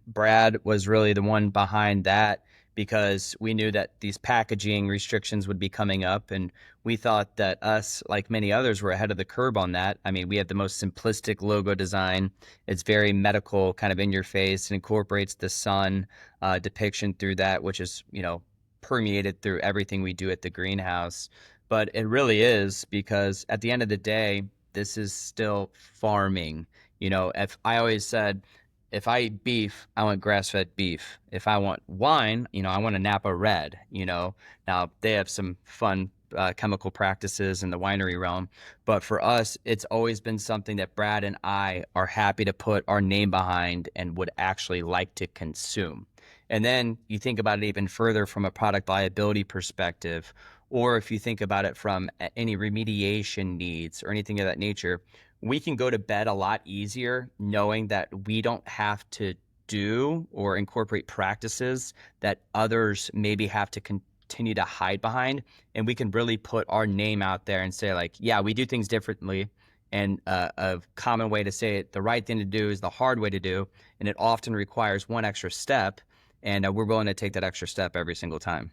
Brad was really the one behind that, because we knew that these packaging restrictions would be coming up, and we thought that us, like many others, were ahead of the curve on that. I mean, we have the most simplistic logo design. It's very medical, kind of in your face, and incorporates the sun depiction through that, which is, permeated through everything we do at the greenhouse. But it really is, because at the end of the day, this is still farming. If I always said, if I eat beef, I want grass-fed beef. If I want wine, I want a Napa Red. Now they have some fun chemical practices in the winery realm, but for us, it's always been something that Brad and I are happy to put our name behind and would actually like to consume. And then you think about it even further from a product liability perspective, or if you think about it from any remediation needs or anything of that nature, we can go to bed a lot easier knowing that we don't have to do or incorporate practices that others maybe have to continue to hide behind. And we can really put our name out there and say, like, yeah, we do things differently. And a common way to say it, the right thing to do is the hard way to do. And it often requires one extra step. And we're willing to take that extra step every single time.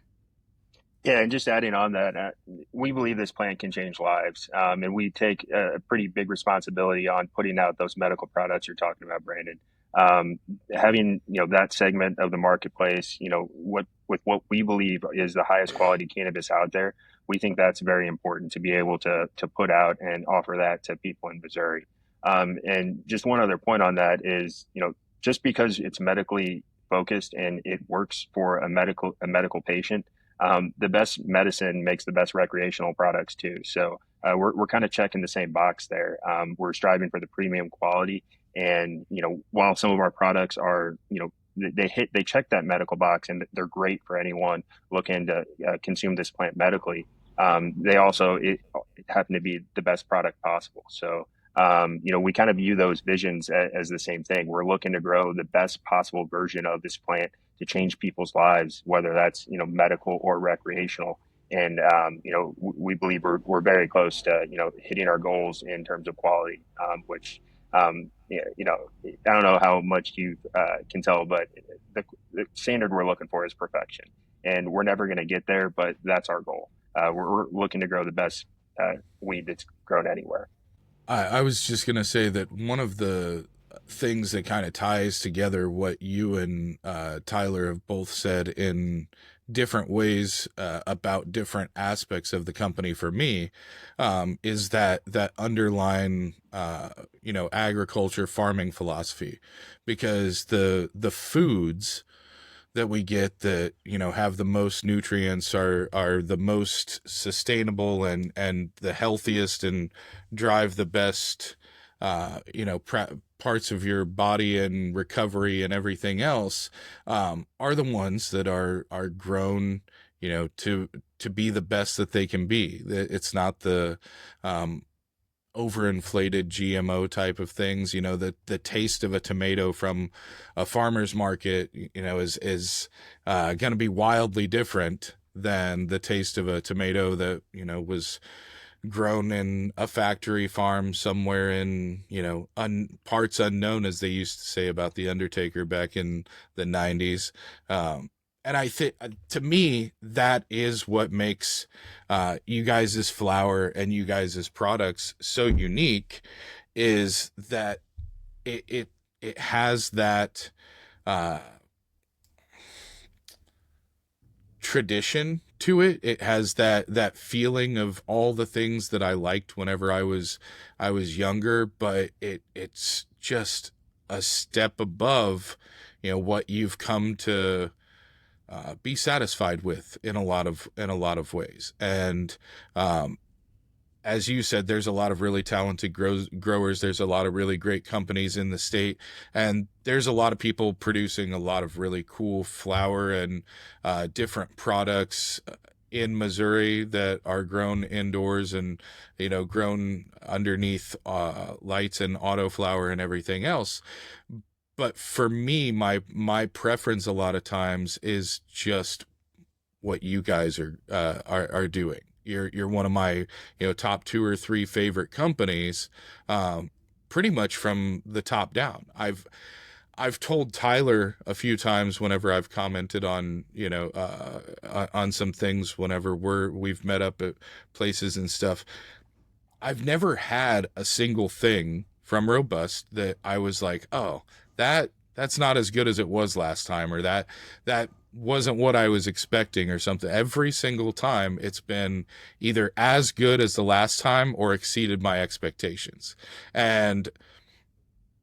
Yeah, and just adding on that, we believe this plant can change lives, and we take a pretty big responsibility on putting out those medical products you're talking about, Brandon. Having that segment of the marketplace, with what we believe is the highest quality cannabis out there, we think that's very important to be able to put out and offer that to people in Missouri. And just one other point on that is, just because it's medically focused and it works for a medical patient. The best medicine makes the best recreational products too. So we're kind of checking the same box there. We're striving for the premium quality, and while some of our products are they check that medical box and they're great for anyone looking to consume this plant medically. They also happen to be the best product possible. So we kind of view those visions as the same thing. We're looking to grow the best possible version of this plant to change people's lives, whether that's medical or recreational. And we believe we're very close to hitting our goals in terms of quality, which I don't know how much you can tell, but the standard we're looking for is perfection, and we're never going to get there, but that's our goal. We're looking to grow the best weed that's grown anywhere. I was just going to say that one of the things that kind of ties together what you and Tyler have both said in different ways about different aspects of the company for me is that underlying agriculture farming philosophy, because the foods that we get that have the most nutrients are the most sustainable and the healthiest and drive the best parts of your body and recovery and everything else are the ones that are grown to be the best that they can be. It's not the overinflated GMO type of things. The taste of a tomato from a farmer's market, is going to be wildly different than the taste of a tomato that, was grown in a factory farm somewhere in, parts unknown, as they used to say about the Undertaker back in the 90s. And I think, to me, that is what makes you guys' flower and you guys' products so unique, is that it has that tradition to it. It has that feeling of all the things that I liked whenever I was younger, but it's just a step above, what you've come to be satisfied with in a lot of ways. And as you said, there's a lot of really talented growers. There's a lot of really great companies in the state, and there's a lot of people producing a lot of really cool flower and different products in Missouri that are grown indoors and grown underneath lights and autoflower and everything else. But for me, my preference a lot of times is just what you guys are doing. You're one of my top 2 or 3 favorite companies, pretty much from the top down. I've told Tyler a few times whenever I've commented on on some things whenever we've met up at places and stuff. I've never had a single thing from Robust that I was like, oh, that's not as good as it was last time, or that wasn't what I was expecting or something. Every single time it's been either as good as the last time or exceeded my expectations. And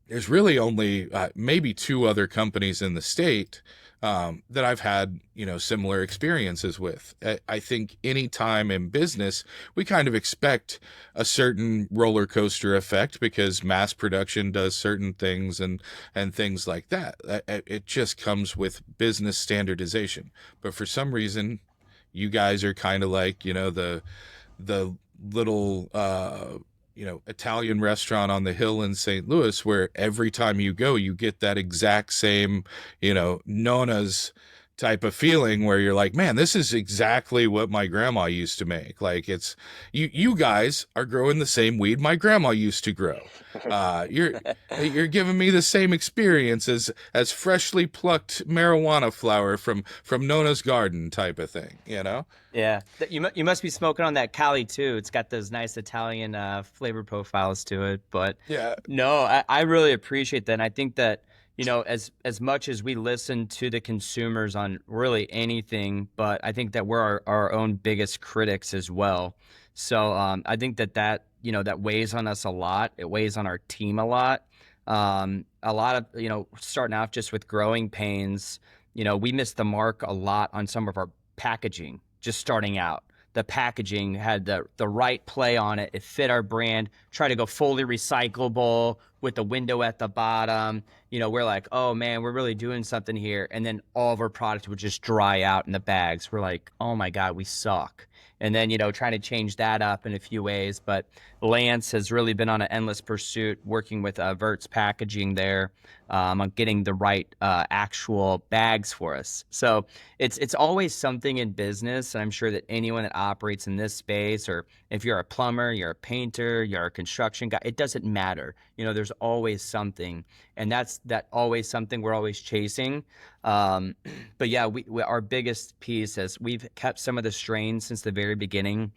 there's really only maybe 2 other companies in the state that I've had, similar experiences with. I think any time in business, we kind of expect a certain roller coaster effect because mass production does certain things and things like that. It just comes with business standardization. But for some reason, you guys are kind of like, the little Italian restaurant on the hill in St. Louis, where every time you go, you get that exact same, Nona's type of feeling where you're like, man, this is exactly what my grandma used to make. Like, it's you guys are growing the same weed my grandma used to grow. You're giving me the same experience as freshly plucked marijuana flower from Nona's garden type of thing, Yeah, you must be smoking on that Cali too. It's got those nice Italian flavor profiles to it. But Yeah. no, I really appreciate that. And I think that, as much as we listen to the consumers on really anything, but I think that we're our own biggest critics as well. So I think that weighs on us a lot. It weighs on our team a lot. A lot of, starting off just with growing pains, we missed the mark a lot on some of our packaging. Just starting out, the packaging had the right play on it. It fit our brand. Try to go fully recyclable with the window at the bottom. We're like, oh man, we're really doing something here. And then all of our products would just dry out in the bags. We're like, oh my God, we suck. And then, trying to change that up in a few ways. But Lance has really been on an endless pursuit working with Vert's packaging there on getting the right actual bags for us. So it's always something in business. And I'm sure that anyone that operates in this space, or if you're a plumber, you're a painter, you're a construction guy, it doesn't matter. There's always something. And that's always something we're always chasing. But yeah, our biggest piece is we've kept some of the strains since the very beginning.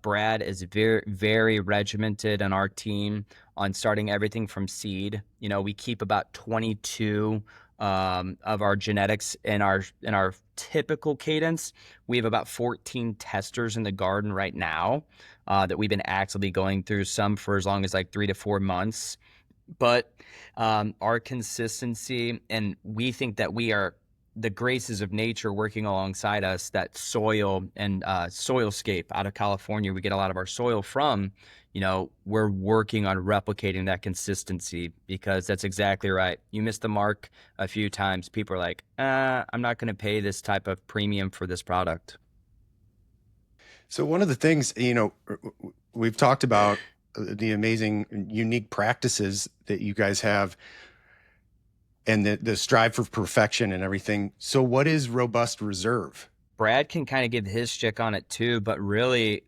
Brad is very, very regimented on our team on starting everything from seed. We keep about 22 of our genetics in our typical cadence. We have about 14 testers in the garden right now that we've been actively going through, some for as long as like 3 to 4 months. But our consistency, and we think that we are the graces of nature working alongside us, that soil and soilscape out of California, we get a lot of our soil from, we're working on replicating that consistency, because that's exactly right. You missed the mark a few times. People are like, I'm not going to pay this type of premium for this product. So one of the things, we've talked about the amazing, unique practices that you guys have and the strive for perfection and everything. So what is Robust Reserve? Brad can kind of give his stick on it too, but really,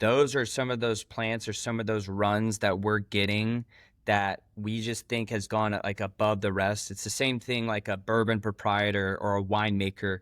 those are some of those plants or some of those runs that we're getting that we just think has gone like above the rest. It's the same thing like a bourbon proprietor or a winemaker,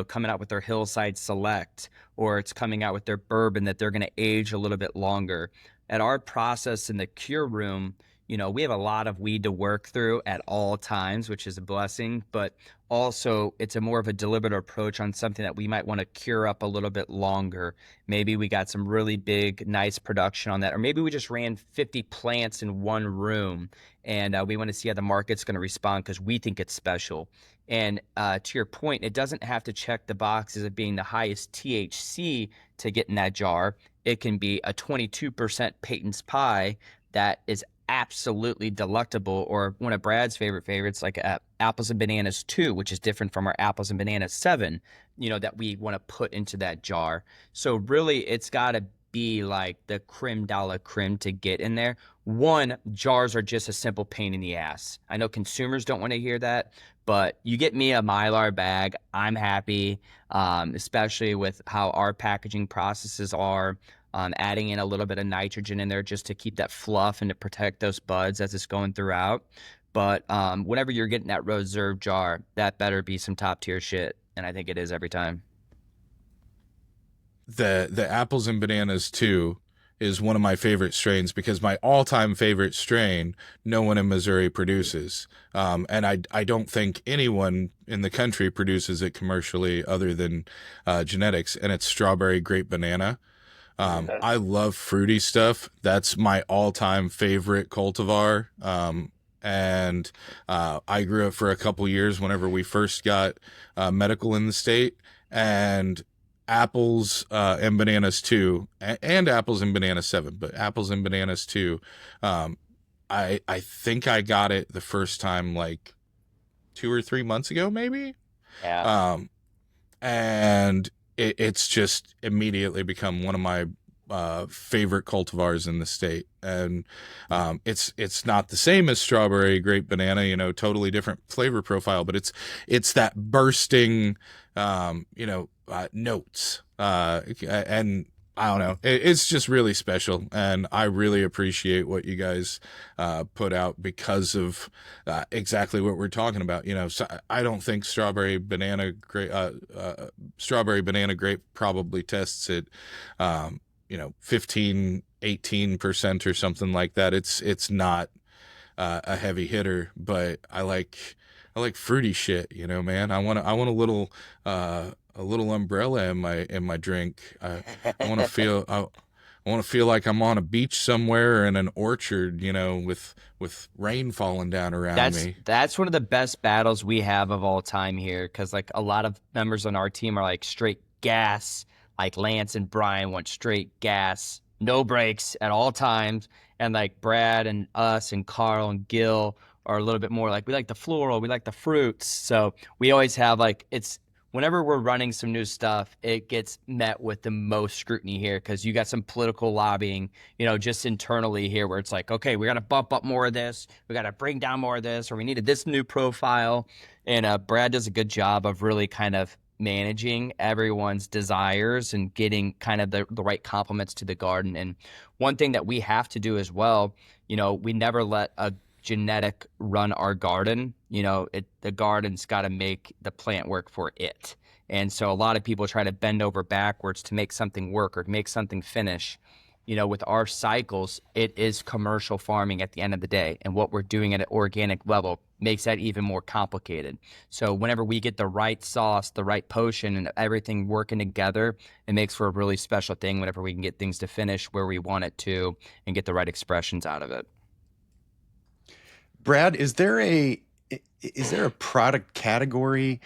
coming out with their Hillside Select, or it's coming out with their bourbon that they're going to age a little bit longer. At our process in the cure room, we have a lot of weed to work through at all times, which is a blessing, but also it's a more of a deliberate approach on something that we might want to cure up a little bit longer. Maybe we got some really big, nice production on that, or maybe we just ran 50 plants in one room and we want to see how the market's going to respond because we think it's special. And to your point, it doesn't have to check the boxes of being the highest THC to get in that jar. It can be a 22% Peyton's Pie that is absolutely delectable, or one of Brad's favorites, like Apples and Bananas 2, which is different from our Apples and Bananas 7, that we want to put into that jar. So really, it's got to be like the creme de la creme to get in there. One, jars are just a simple pain in the ass. I know consumers don't want to hear that, but you get me a Mylar bag, I'm happy, especially with how our packaging processes are. Adding in a little bit of nitrogen in there just to keep that fluff and to protect those buds as it's going throughout. But whenever you're getting that reserve jar, that better be some top tier shit. And I think it is every time. The Apples and Bananas 2 is one of my favorite strains because my all-time favorite strain, no one in Missouri produces. And I don't think anyone in the country produces it commercially other than genetics, and it's Strawberry Grape Banana. I love fruity stuff. That's my all-time favorite cultivar. and I grew it for a couple years whenever we first got medical in the state, and apples and bananas too, and apples and bananas 7, but apples and bananas too. I think I got it the first time like 2 or 3 months ago, maybe. Yeah. And it's just immediately become one of my favorite cultivars in the state. And it's not the same as strawberry, grape, banana, you know, totally different flavor profile, but it's that bursting, notes. And I don't know, it's just really special, and I really appreciate what you guys put out because of exactly what we're talking about. You know, so I don't think strawberry banana grape probably tests at 15-18% or something like that. It's not a heavy hitter, but I like fruity shit, you know, man. I want a little umbrella in my drink. I want to feel like I'm on a beach somewhere in an orchard, you know, with rain falling down around me. That's one of the best battles we have of all time here, because like a lot of members on our team are like straight gas. Like Lance and Brian want straight gas, no brakes at all times, and like Brad and us and Carl and Gil are a little bit more like we like the floral, we like the fruits. So we always have like whenever we're running some new stuff, it gets met with the most scrutiny here, because you got some political lobbying, you know, just internally here where it's like, okay, we got to bump up more of this, we got to bring down more of this, or we needed this new profile. And Brad does a good job of really kind of managing everyone's desires and getting kind of the right complements to the garden. And one thing that we have to do as well, you know, we never let a genetic run our garden. You know, the garden's got to make the plant work for it. And so a lot of people try to bend over backwards to make something work or to make something finish. You know, with our cycles, it is commercial farming at the end of the day. And what we're doing at an organic level makes that even more complicated. So whenever we get the right sauce, the right potion, and everything working together, it makes for a really special thing whenever we can get things to finish where we want it to and get the right expressions out of it. Brad, is there a product category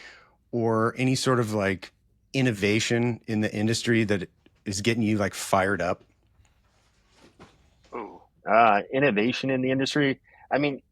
or any sort of like innovation in the industry that is getting you like fired up? Innovation in the industry. I mean,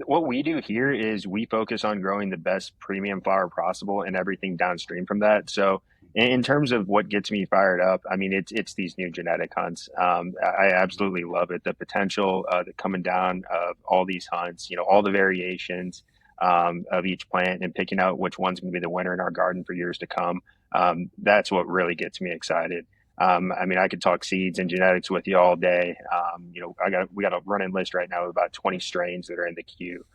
what we do here is we focus on growing the best premium flower possible and everything downstream from that. So in terms of what gets me fired up, I mean, it's these new genetic hunts. I absolutely love it. The potential that coming down of all these hunts, you know, all the variations of each plant and picking out which one's going to be the winner in our garden for years to come. That's what really gets me excited. I mean, I could talk seeds and genetics with you all day. You know, we got a running list right now of about 20 strains that are in the queue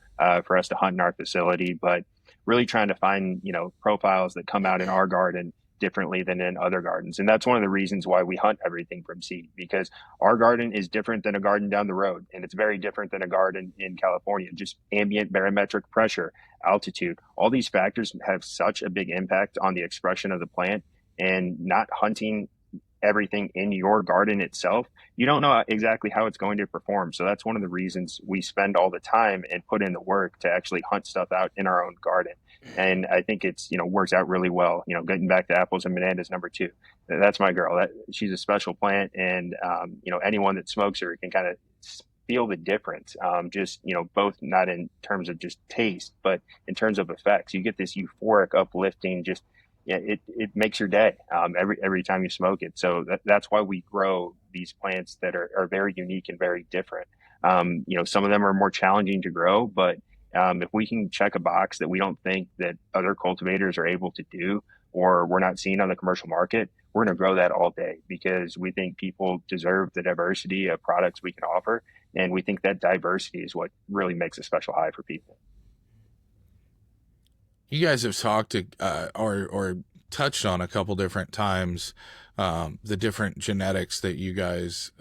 for us to hunt in our facility, but really trying to find, you know, profiles that come out in our garden differently than in other gardens. And that's one of the reasons why we hunt everything from seed, because our garden is different than a garden down the road. And it's very different than a garden in California. Just ambient barometric pressure, altitude, all these factors have such a big impact on the expression of the plant. And not hunting everything in your garden itself, you don't know exactly how it's going to perform. So that's one of the reasons we spend all the time and put in the work to actually hunt stuff out in our own garden. And I think it's, you know, works out really well. You know, getting back to apples and bananas, number 2, that's my girl. She's a special plant, and you know, anyone that smokes her can kind of feel the difference. Just, you know, both not in terms of just taste, but in terms of effects. You get this euphoric, uplifting, just it makes your day every time you smoke it. So that's why we grow these plants that are very unique and very different. You know, some of them are more challenging to grow, but if we can check a box that we don't think that other cultivators are able to do, or we're not seeing on the commercial market, we're going to grow that all day, because we think people deserve the diversity of products we can offer. And we think that diversity is what really makes a special high for people. You guys have talked to or touched on a couple different times, the different genetics that you guys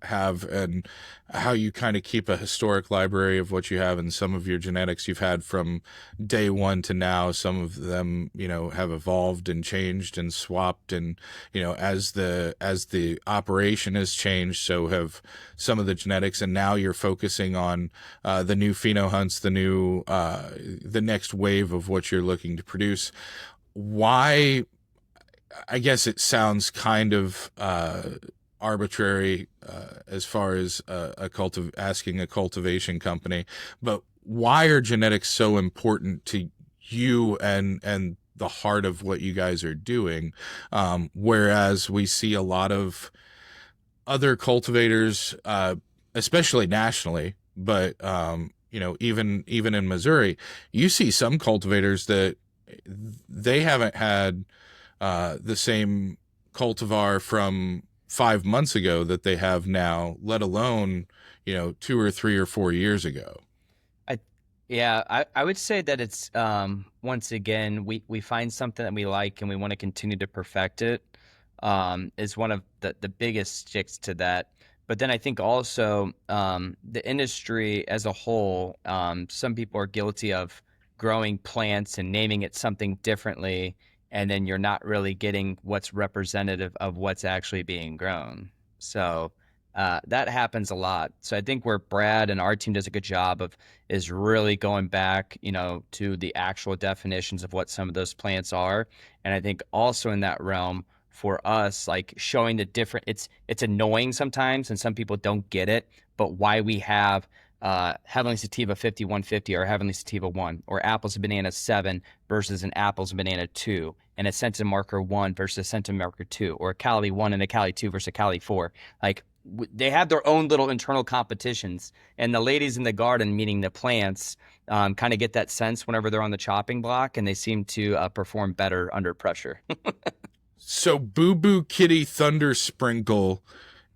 have, and how you kind of keep a historic library of what you have, and some of your genetics you've had from day one to now. Some of them, have evolved and changed and swapped, and as the operation has changed, so have some of the genetics, and now you're focusing on the new pheno hunts, the next wave of what you're looking to produce. Why? I guess it sounds kind of arbitrary as far as asking a cultivation company, but why are genetics so important to you and the heart of what you guys are doing? Whereas we see a lot of other cultivators, especially nationally, but even in Missouri, you see some cultivators that they haven't had the same cultivar from 5 months ago that they have now, let alone 2 or 3 or 4 years ago. I would say that it's once again, we find something that we like and we want to continue to perfect it, is one of the biggest sticks to that. But then I think also the industry as a whole, some people are guilty of growing plants and naming it something differently, and then you're not really getting what's representative of what's actually being grown. So that happens a lot. So I think where Brad and our team does a good job of is really going back, to the actual definitions of what some of those plants are. And I think also in that realm for us, like showing the different, it's annoying sometimes and some people don't get it, but why we have Heavenly Sativa 5150 or Heavenly Sativa 1, or Apples and Banana 7 versus an Apples and Banana 2, and a Scented Marker 1 versus a Scented Marker 2, or a Cali 1 and a Cali 2 versus a Cali 4. Like, they have their own little internal competitions, and the ladies in the garden, meaning the plants, kind of get that sense whenever they're on the chopping block, and they seem to perform better under pressure. So Boo Boo Kitty Thunder Sprinkle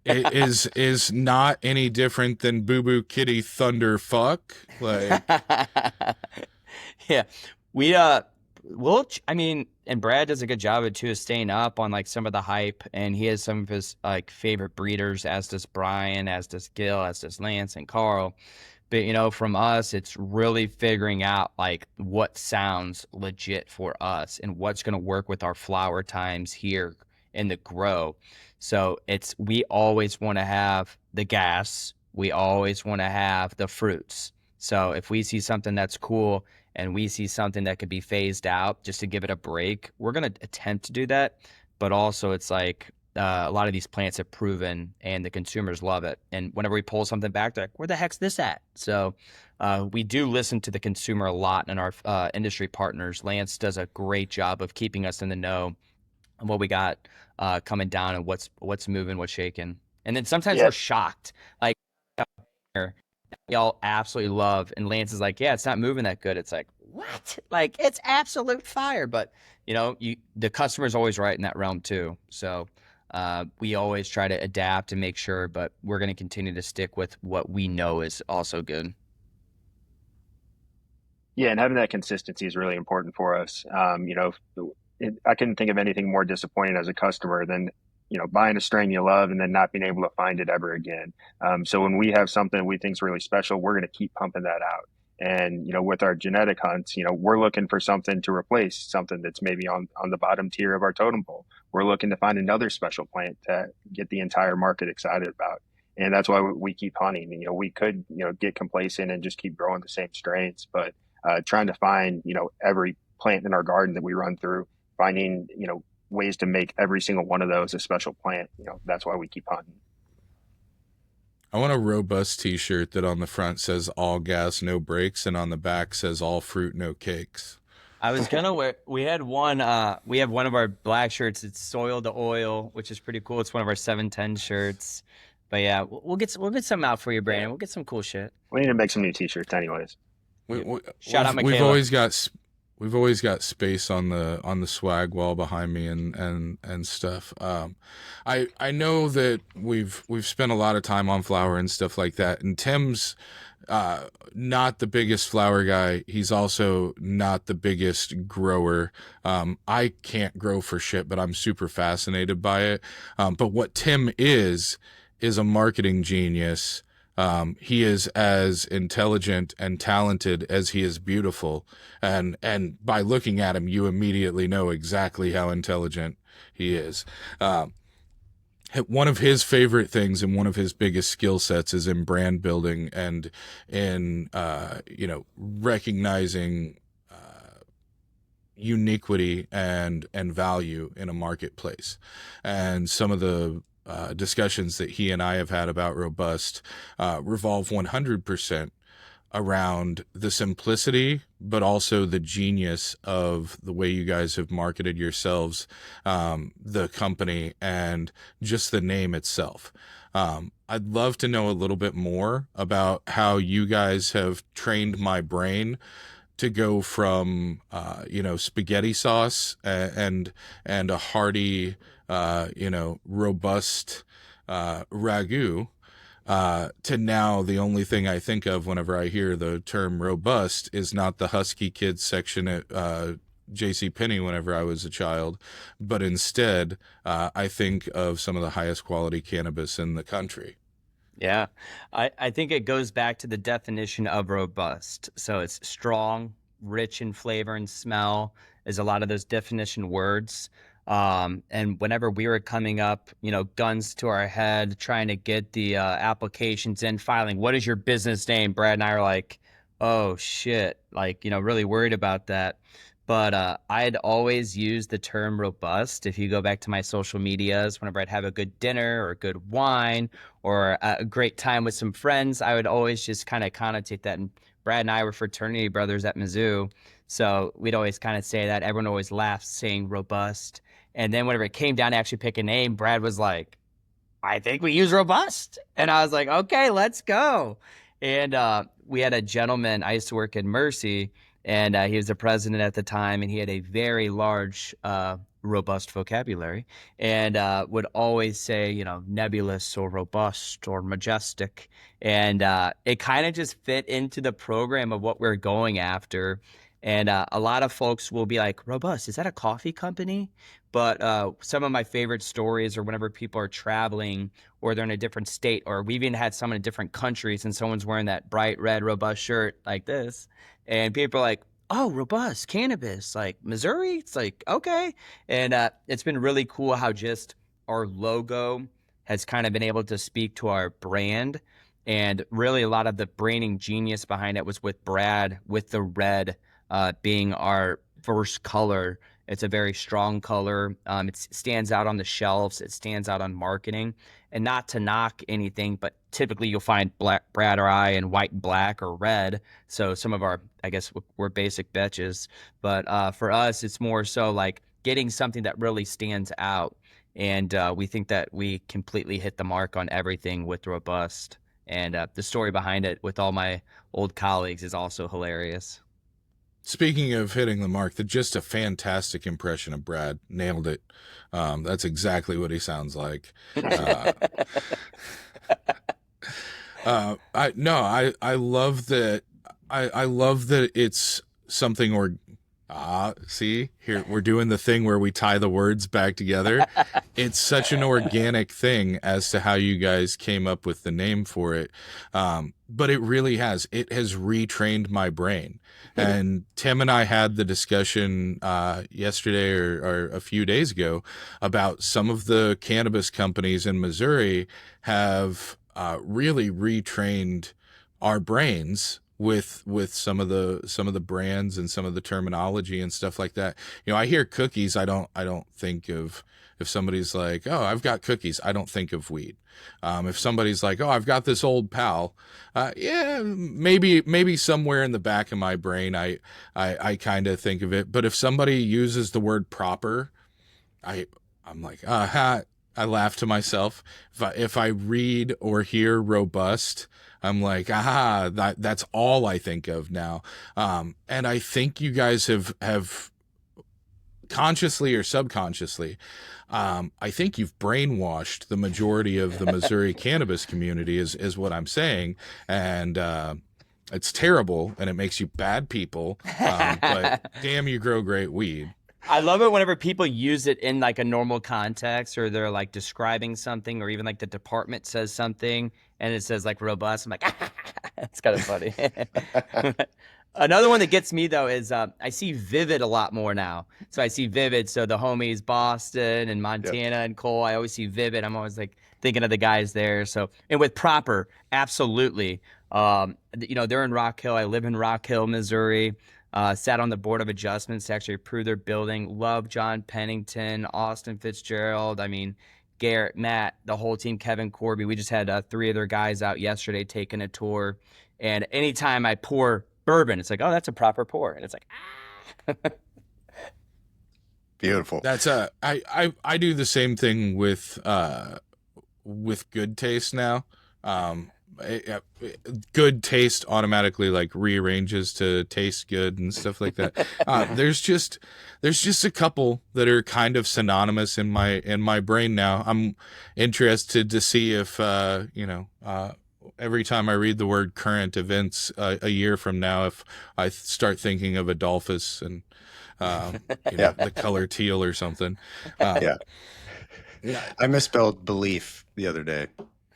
is not any different than Boo Boo Kitty Thunder Fuck. Like, yeah, and Brad does a good job of it too, of staying up on like some of the hype, and he has some of his like favorite breeders, as does Brian, as does Gil, as does Lance and Carl. But from us, it's really figuring out like what sounds legit for us and what's going to work with our flower times here in the grow. So we always want to have the gas. We always want to have the fruits. So if we see something that's cool and we see something that could be phased out just to give it a break, we're going to attempt to do that. But also it's like a lot of these plants have proven and the consumers love it. And whenever we pull something back, they're like, where the heck's this at? So we do listen to the consumer a lot, and our industry partners. Lance does a great job of keeping us in the know on what we got coming down and what's moving, what's shaking. And then sometimes we're shocked. Like, y'all absolutely love, and Lance is like, yeah, it's not moving that good. It's like, what? Like, it's absolute fire. But the customer's always right in that realm too. So we always try to adapt and make sure, but we're going to continue to stick with what we know is also good. Yeah, and having that consistency is really important for us. I couldn't think of anything more disappointing as a customer than buying a strain you love and then not being able to find it ever again. So when we have something we think is really special, we're going to keep pumping that out. And with our genetic hunts, we're looking for something to replace something that's maybe on the bottom tier of our totem pole. We're looking to find another special plant to get the entire market excited about. And that's why we keep hunting. We could get complacent and just keep growing the same strains, but trying to find every plant in our garden that we run through, finding ways to make every single one of those a special plant. That's why we keep hunting. I want a robust t-shirt that on the front says all gas, no brakes, and on the back says all fruit, no cakes. I was gonna wear. We have one of our black shirts. It's soil to oil, which is pretty cool. It's one of our 710 shirts. But yeah, we'll get some out for you, Brandon. We'll get some cool shit. We need to make some new t-shirts anyways. Shout out Michaela. we've always got space on the swag wall behind me and stuff. I know that we've spent a lot of time on flower and stuff like that, and Tim's not the biggest flower guy. He's also not the biggest grower. I can't grow for shit, but I'm super fascinated by it. But what Tim is a marketing genius. He is as intelligent and talented as he is beautiful. And by looking at him, you immediately know exactly how intelligent he is. One of his favorite things and one of his biggest skill sets is in brand building and in, recognizing uniquity and value in a marketplace. And some of the discussions that he and I have had about Robust revolve 100% around the simplicity, but also the genius of the way you guys have marketed yourselves, the company, and just the name itself. I'd love to know a little bit more about how you guys have trained my brain to go from, spaghetti sauce and a hearty, robust ragu, to now the only thing I think of whenever I hear the term robust is not the Husky Kids section at JCPenney whenever I was a child, but instead I think of some of the highest quality cannabis in the country. Yeah, I think it goes back to the definition of robust. So it's strong, rich in flavor and smell, is a lot of those definition words. And whenever we were coming up, guns to our head, trying to get the applications in, filing, what is your business name? Brad and I are like, oh shit, really worried about that. But I'd always use the term robust. If you go back to my social medias, whenever I'd have a good dinner or a good wine or a great time with some friends, I would always just kind of connotate that. And Brad and I were fraternity brothers at Mizzou, so we'd always kind of say that. Everyone always laughed saying robust. And then whenever it came down to actually pick a name, Brad was like, I think we use robust. And I was like, okay, let's go. And we had a gentleman, I used to work at Mercy, and he was the president at the time, and he had a very large, robust vocabulary, and would always say, nebulous or robust or majestic. And it kind of just fit into the program of what we're going after. And a lot of folks will be like, robust, is that a coffee company? But some of my favorite stories are whenever people are traveling or they're in a different state, or we've even had some in different countries and someone's wearing that bright red robust shirt like this. And people are like, oh, robust, cannabis, like Missouri? It's like, okay. And it's been really cool how just our logo has kind of been able to speak to our brand. And really a lot of the branding genius behind it was with Brad, with the red being our first color. It's a very strong color. It stands out on the shelves. It stands out on marketing. And not to knock anything, but typically you'll find Brad or I in white and black or red. So some of our, I guess we're basic bitches. But for us, it's more so like getting something that really stands out. And we think that we completely hit the mark on everything with Robust. And the story behind it with all my old colleagues is also hilarious. Speaking of hitting the mark, just a fantastic impression of Brad. Nailed it. That's exactly what he sounds like. I love that. I love that it's something see here, we're doing the thing where we tie the words back together. It's such an organic thing as to how you guys came up with the name for it. But it really has retrained my brain. And Tim and I had the discussion yesterday or a few days ago about some of the cannabis companies in Missouri have really retrained our brains with some of the brands and some of the terminology and stuff like that. I hear cookies. I don't think of, if somebody's like, oh, I've got cookies, I don't think of weed. If somebody's like, oh, I've got this old pal, yeah, maybe somewhere in the back of my brain, I kind of think of it. But if somebody uses the word proper, I'm like, I laugh to myself. If I read or hear robust, I'm like, that's all I think of now. And I think you guys have consciously or subconsciously, I think you've brainwashed the majority of the Missouri cannabis community is what I'm saying. And, it's terrible and it makes you bad people. But damn, you grow great weed. I love it whenever people use it in like a normal context, or they're like describing something, or even like the department says something and it says like robust. I'm like, it's kind of funny. Another one that gets me though is I see Vivid a lot more now. So I see Vivid. So the homies Boston and Montana and Cole, I always see Vivid. I'm always like thinking of the guys there. So, and with Proper, absolutely. They're in Rock Hill. I live in Rock Hill, Missouri. Sat on the board of adjustments to actually approve their building. Love John Pennington, Austin Fitzgerald. I mean, Garrett, Matt, the whole team, Kevin Corby. We just had 3 other guys out yesterday taking a tour. And anytime I pour bourbon, it's like, oh, that's a Proper pour. And it's like, Beautiful. That's I do the same thing with Good Taste now. Good Taste automatically like rearranges to taste good and stuff like that. There's just a couple that are kind of synonymous in my brain now. I'm interested to see if every time I read the word current events a year from now, if I start thinking of Adolphus and the color teal or something. I misspelled belief the other day.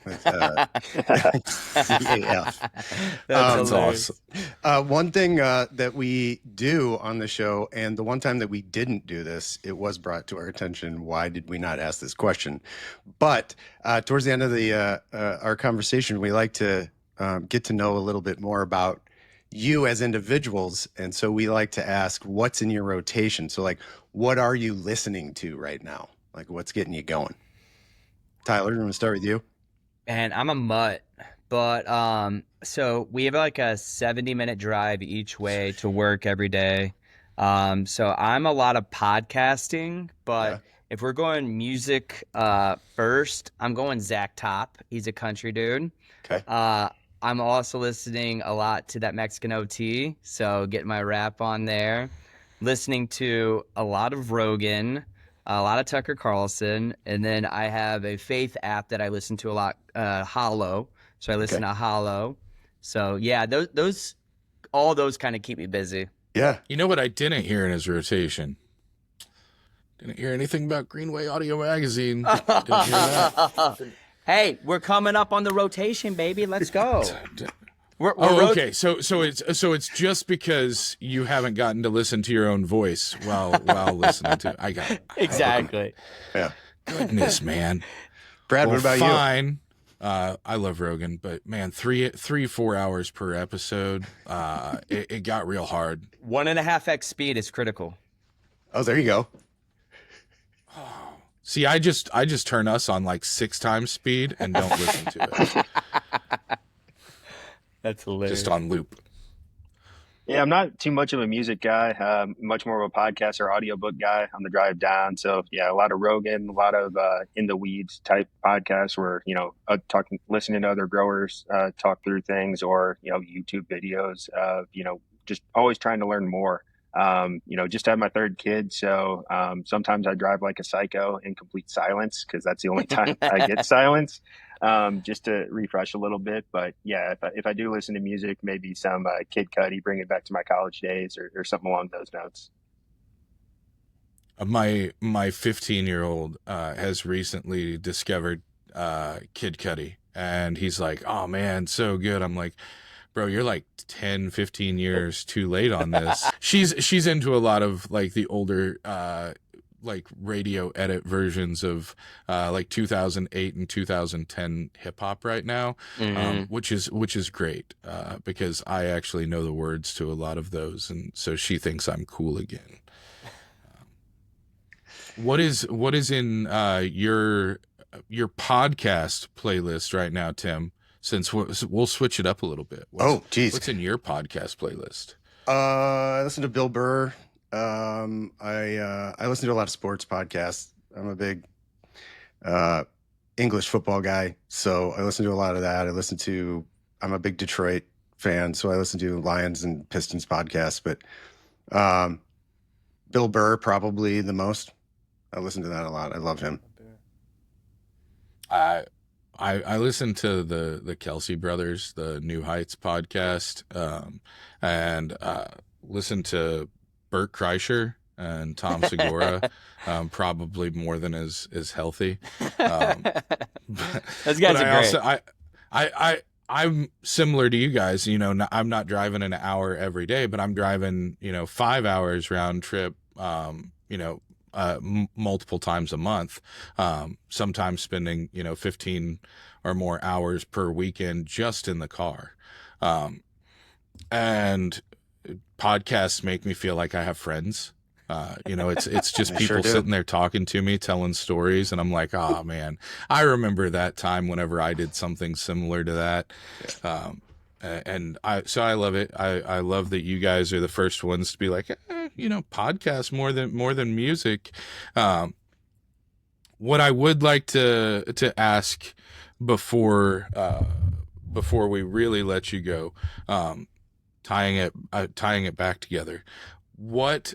CAF. That's awesome. One thing that we do on the show, and the one time that we didn't do this, it was brought to our attention. Why did we not ask this question? But towards the end of the our conversation, we like to get to know a little bit more about you as individuals, and so we like to ask, what's in your rotation? So, like, what are you listening to right now? Like, what's getting you going? Tyler, you want to start with you? And I'm a mutt, but so we have like a 70-minute drive each way to work every day. So I'm a lot of podcasting, but if we're going music first, I'm going Zach Top. He's a country dude. Okay. I'm also listening a lot to that Mexican OT, so getting my rap on there. Listening to a lot of Rogan, a lot of Tucker Carlson, and then I have a faith app that I listen to a lot, Hollow. So I listen to Hollow. So yeah, all those kind of keep me busy. Yeah. You know what I didn't hear in his rotation? Didn't hear anything about Greenway Audio Magazine. Didn't hear that. Hey, we're coming up on the rotation, baby. Let's go. Okay. So it's just because you haven't gotten to listen to your own voice while listening to it. I got it. Exactly. Yeah. Goodness, man. Brad, what about you? Fine. I love Rogan, but man, 3-4 hours per episode. It got real hard. 1.5x speed is critical. Oh, there you go. See, I just turn us on like 6 times speed and don't listen to it. That's hilarious. Just on loop. Yeah, I'm not too much of a music guy, much more of a podcast or audiobook guy on the drive down. So yeah, a lot of Rogan, a lot of in the weeds type podcasts where, listening to other growers talk through things, or, YouTube videos of, just always trying to learn more. Just had my 3rd kid. So sometimes I drive like a psycho in complete silence, because that's the only time I get silence. Just to refresh a little bit. But yeah, if I do listen to music, maybe some Kid Cudi, bring it back to my college days, or something along those notes. My 15-year-old has recently discovered Kid Cudi, and he's like, oh man, so good. I'm like, bro, you're like 10, 15 years too late on this. She's into a lot of like the older like radio edit versions of like 2008 and 2010 hip hop right now, which is great because I actually know the words to a lot of those, and so she thinks I'm cool again. What is in your podcast playlist right now, Tim? Since we'll switch it up a little bit. What's in your podcast playlist? I listen to Bill Burr. I listen to a lot of sports podcasts. I'm a big English football guy. So I listen to a lot of that. I'm a big Detroit fan, so I listen to Lions and Pistons podcasts, but Bill Burr probably the most. I listen to that a lot. I love him. I listen to the Kelsey brothers, the New Heights podcast, and listen to Bert Kreischer and Tom Segura, probably more than is healthy. Those guys are great. I'm similar to you guys. You know, I'm not driving an hour every day, but I'm driving 5 hours round trip. Multiple times a month, sometimes spending 15 or more hours per weekend just in the car. And podcasts make me feel like I have friends. It's just people sitting there talking to me, telling stories, and I'm like, oh man, I remember that time whenever I did something similar to that. And I love it. I love that you guys are the first ones to be like, podcasts more than music. What I would like to ask before we really let you go, tying it back together, what's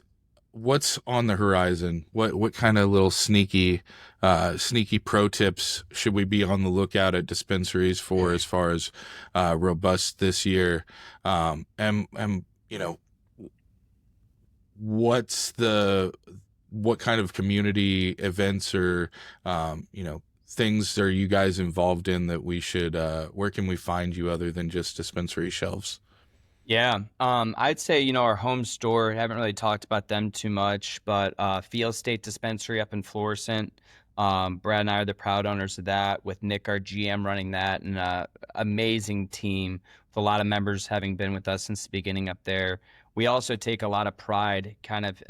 on the horizon? What kind of little sneaky pro tips should we be on the lookout at dispensaries for as far as robust this year? What kind of community events or things are you guys involved in that we should where can we find you other than just dispensary shelves? Yeah, I'd say, our home store, haven't really talked about them too much, but Field State Dispensary up in Florissant. Brad and I are the proud owners of that, with Nick, our GM, running that, and amazing team with a lot of members having been with us since the beginning up there. We also take a lot of pride kind of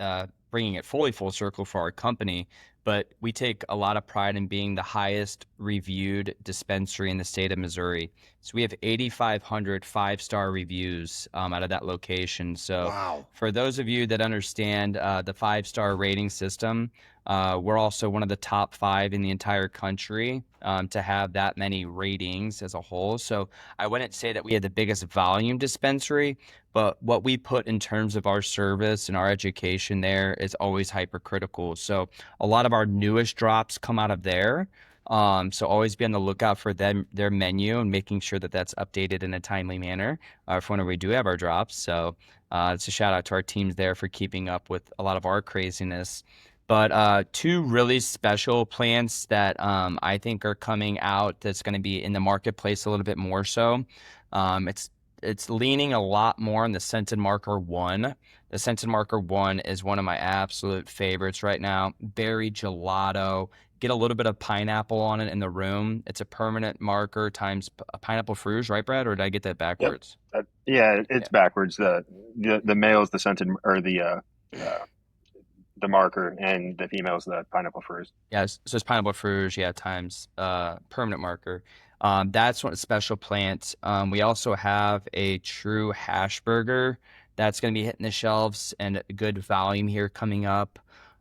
bringing it fully full circle for our company, but we take a lot of pride in being the highest reviewed dispensary in the state of Missouri. So we have 8,500 five-star reviews out of that location. So wow. For those of you that understand the five-star rating system, we're also one of the top 5 in the entire country to have that many ratings as a whole. So I wouldn't say that we had the biggest volume dispensary, but what we put in terms of our service and our education there is always hypercritical. So a lot of our newest drops come out of there. So always be on the lookout for their menu and making sure that that's updated in a timely manner for when we do have our drops. So it's a shout out to our teams there for keeping up with a lot of our craziness. But 2 really special plants that I think are coming out that's going to be in the marketplace a little bit more so. It's leaning a lot more on the Scented Marker 1. The Scented Marker 1 is one of my absolute favorites right now. Berry gelato. Get a little bit of pineapple on it in the room. It's a permanent marker times a pineapple fruge, right, Brad? Or did I get that backwards? Yep. It's backwards. The male is the scented, or the marker, and the female is the pineapple fruge. Yes, so it's pineapple fruge, times permanent marker. That's one special plant. We also have a true hash burger that's going to be hitting the shelves and a good volume here coming up.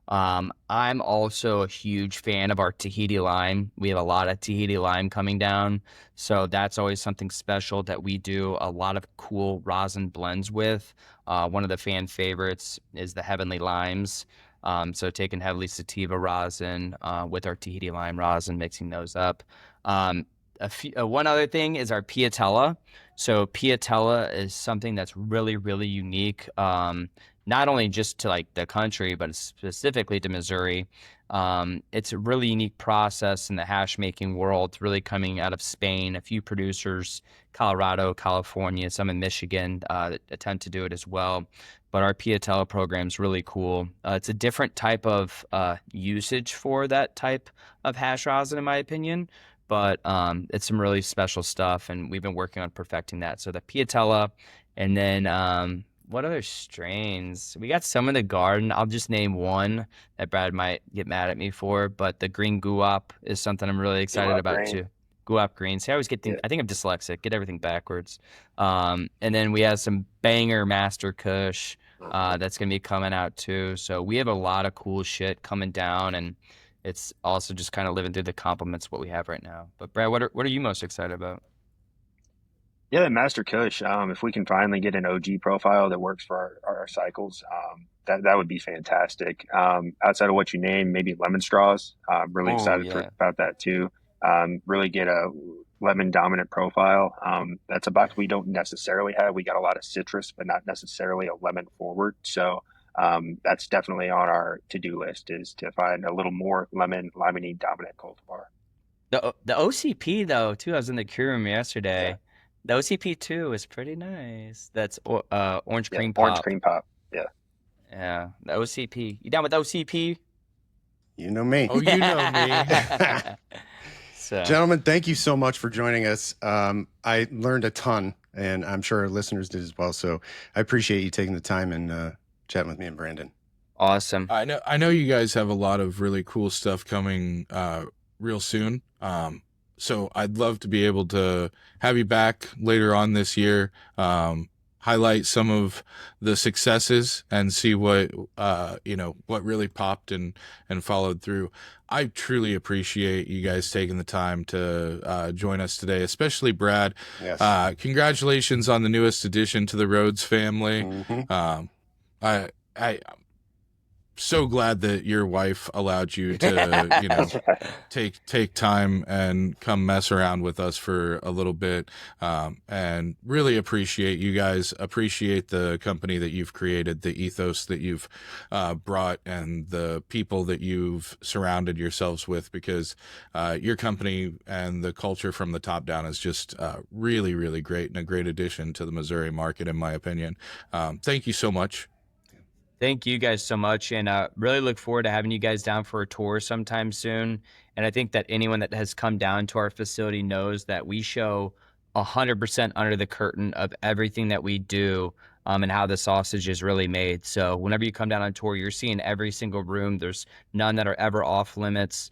I'm also a huge fan of our Tahiti lime. We have a lot of Tahiti lime coming down, so that's always something special that we do a lot of cool rosin blends with. One of the fan favorites is the Heavenly Limes. So taking heavily sativa rosin with our Tahiti lime rosin, mixing those up. One other thing is our Piatella. So Piatella is something that's really, really unique, not only just to like the country, but specifically to Missouri. It's a really unique process in the hash making world. It's really coming out of Spain. A few producers, Colorado, California, some in Michigan, that attempt to do it as well. But our Piatella program is really cool. It's a different type of usage for that type of hash rosin, in my opinion. But it's some really special stuff, and we've been working on perfecting that. So the Piatella, and then what other strains? We got some in the garden. I'll just name one that Brad might get mad at me for, but the green guap is something I'm really excited about too. Guap green. See, I always get things. I think I'm dyslexic. Get everything backwards. And then we have some banger Master Kush that's gonna be coming out too. So we have a lot of cool shit coming down, and it's also just kind of living through the compliments of what we have right now. But Brad, what are you most excited about? Yeah, Master Kush. If we can finally get an OG profile that works for our cycles, that would be fantastic. Outside of what you named, maybe lemon straws. I'm really Oh excited yeah. about that too. Really get a lemon dominant profile. That's a box we don't necessarily have. We got a lot of citrus, but not necessarily a lemon forward. So that's definitely on our to-do list, is to find a little more limonene dominant cultivar. The OCP though too. I was in the queue room Yeah, yesterday. The OCP too is pretty nice. That's orange yeah, cream orange pop. cream pop. Yeah. Yeah, the OCP. You down with OCP? You know me. Oh, you know me. So Gentlemen, thank you so much for joining us. I learned a ton, and I'm sure our listeners did as well. So I appreciate you taking the time and chatting with me and Brandon. awesome. I know you guys have a lot of really cool stuff coming real soon. So I'd love to be able to have you back later on this year, highlight some of the successes and see what what really popped and followed through. I truly appreciate you guys taking the time to join us today, especially Brad. Yes. Congratulations on the newest addition to the Rhodes family. Mhm. I so glad that your wife allowed you to, take time and come mess around with us for a little bit. And really appreciate you guys, appreciate the company that you've created, the ethos that you've brought, and the people that you've surrounded yourselves with, because your company and the culture from the top down is just really, really great and a great addition to the Missouri market, in my opinion. Thank you so much. Thank you guys so much, and really look forward to having you guys down for a tour sometime soon. And I think that anyone that has come down to our facility knows that we show 100% under the curtain of everything that we do, and how the sausage is really made. So whenever you come down on tour, you're seeing every single room. There's none that are ever off limits.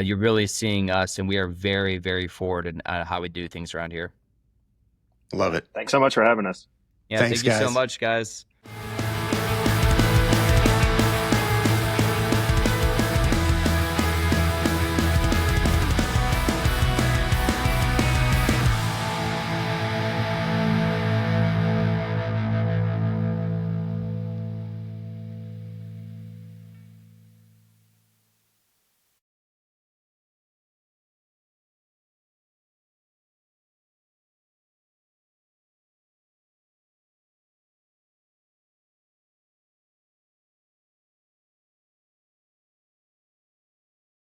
You're really seeing us, and we are very, very forward in how we do things around here. Love it. Thanks so much for having us. Yeah, Thanks, thank you so guys. much, guys.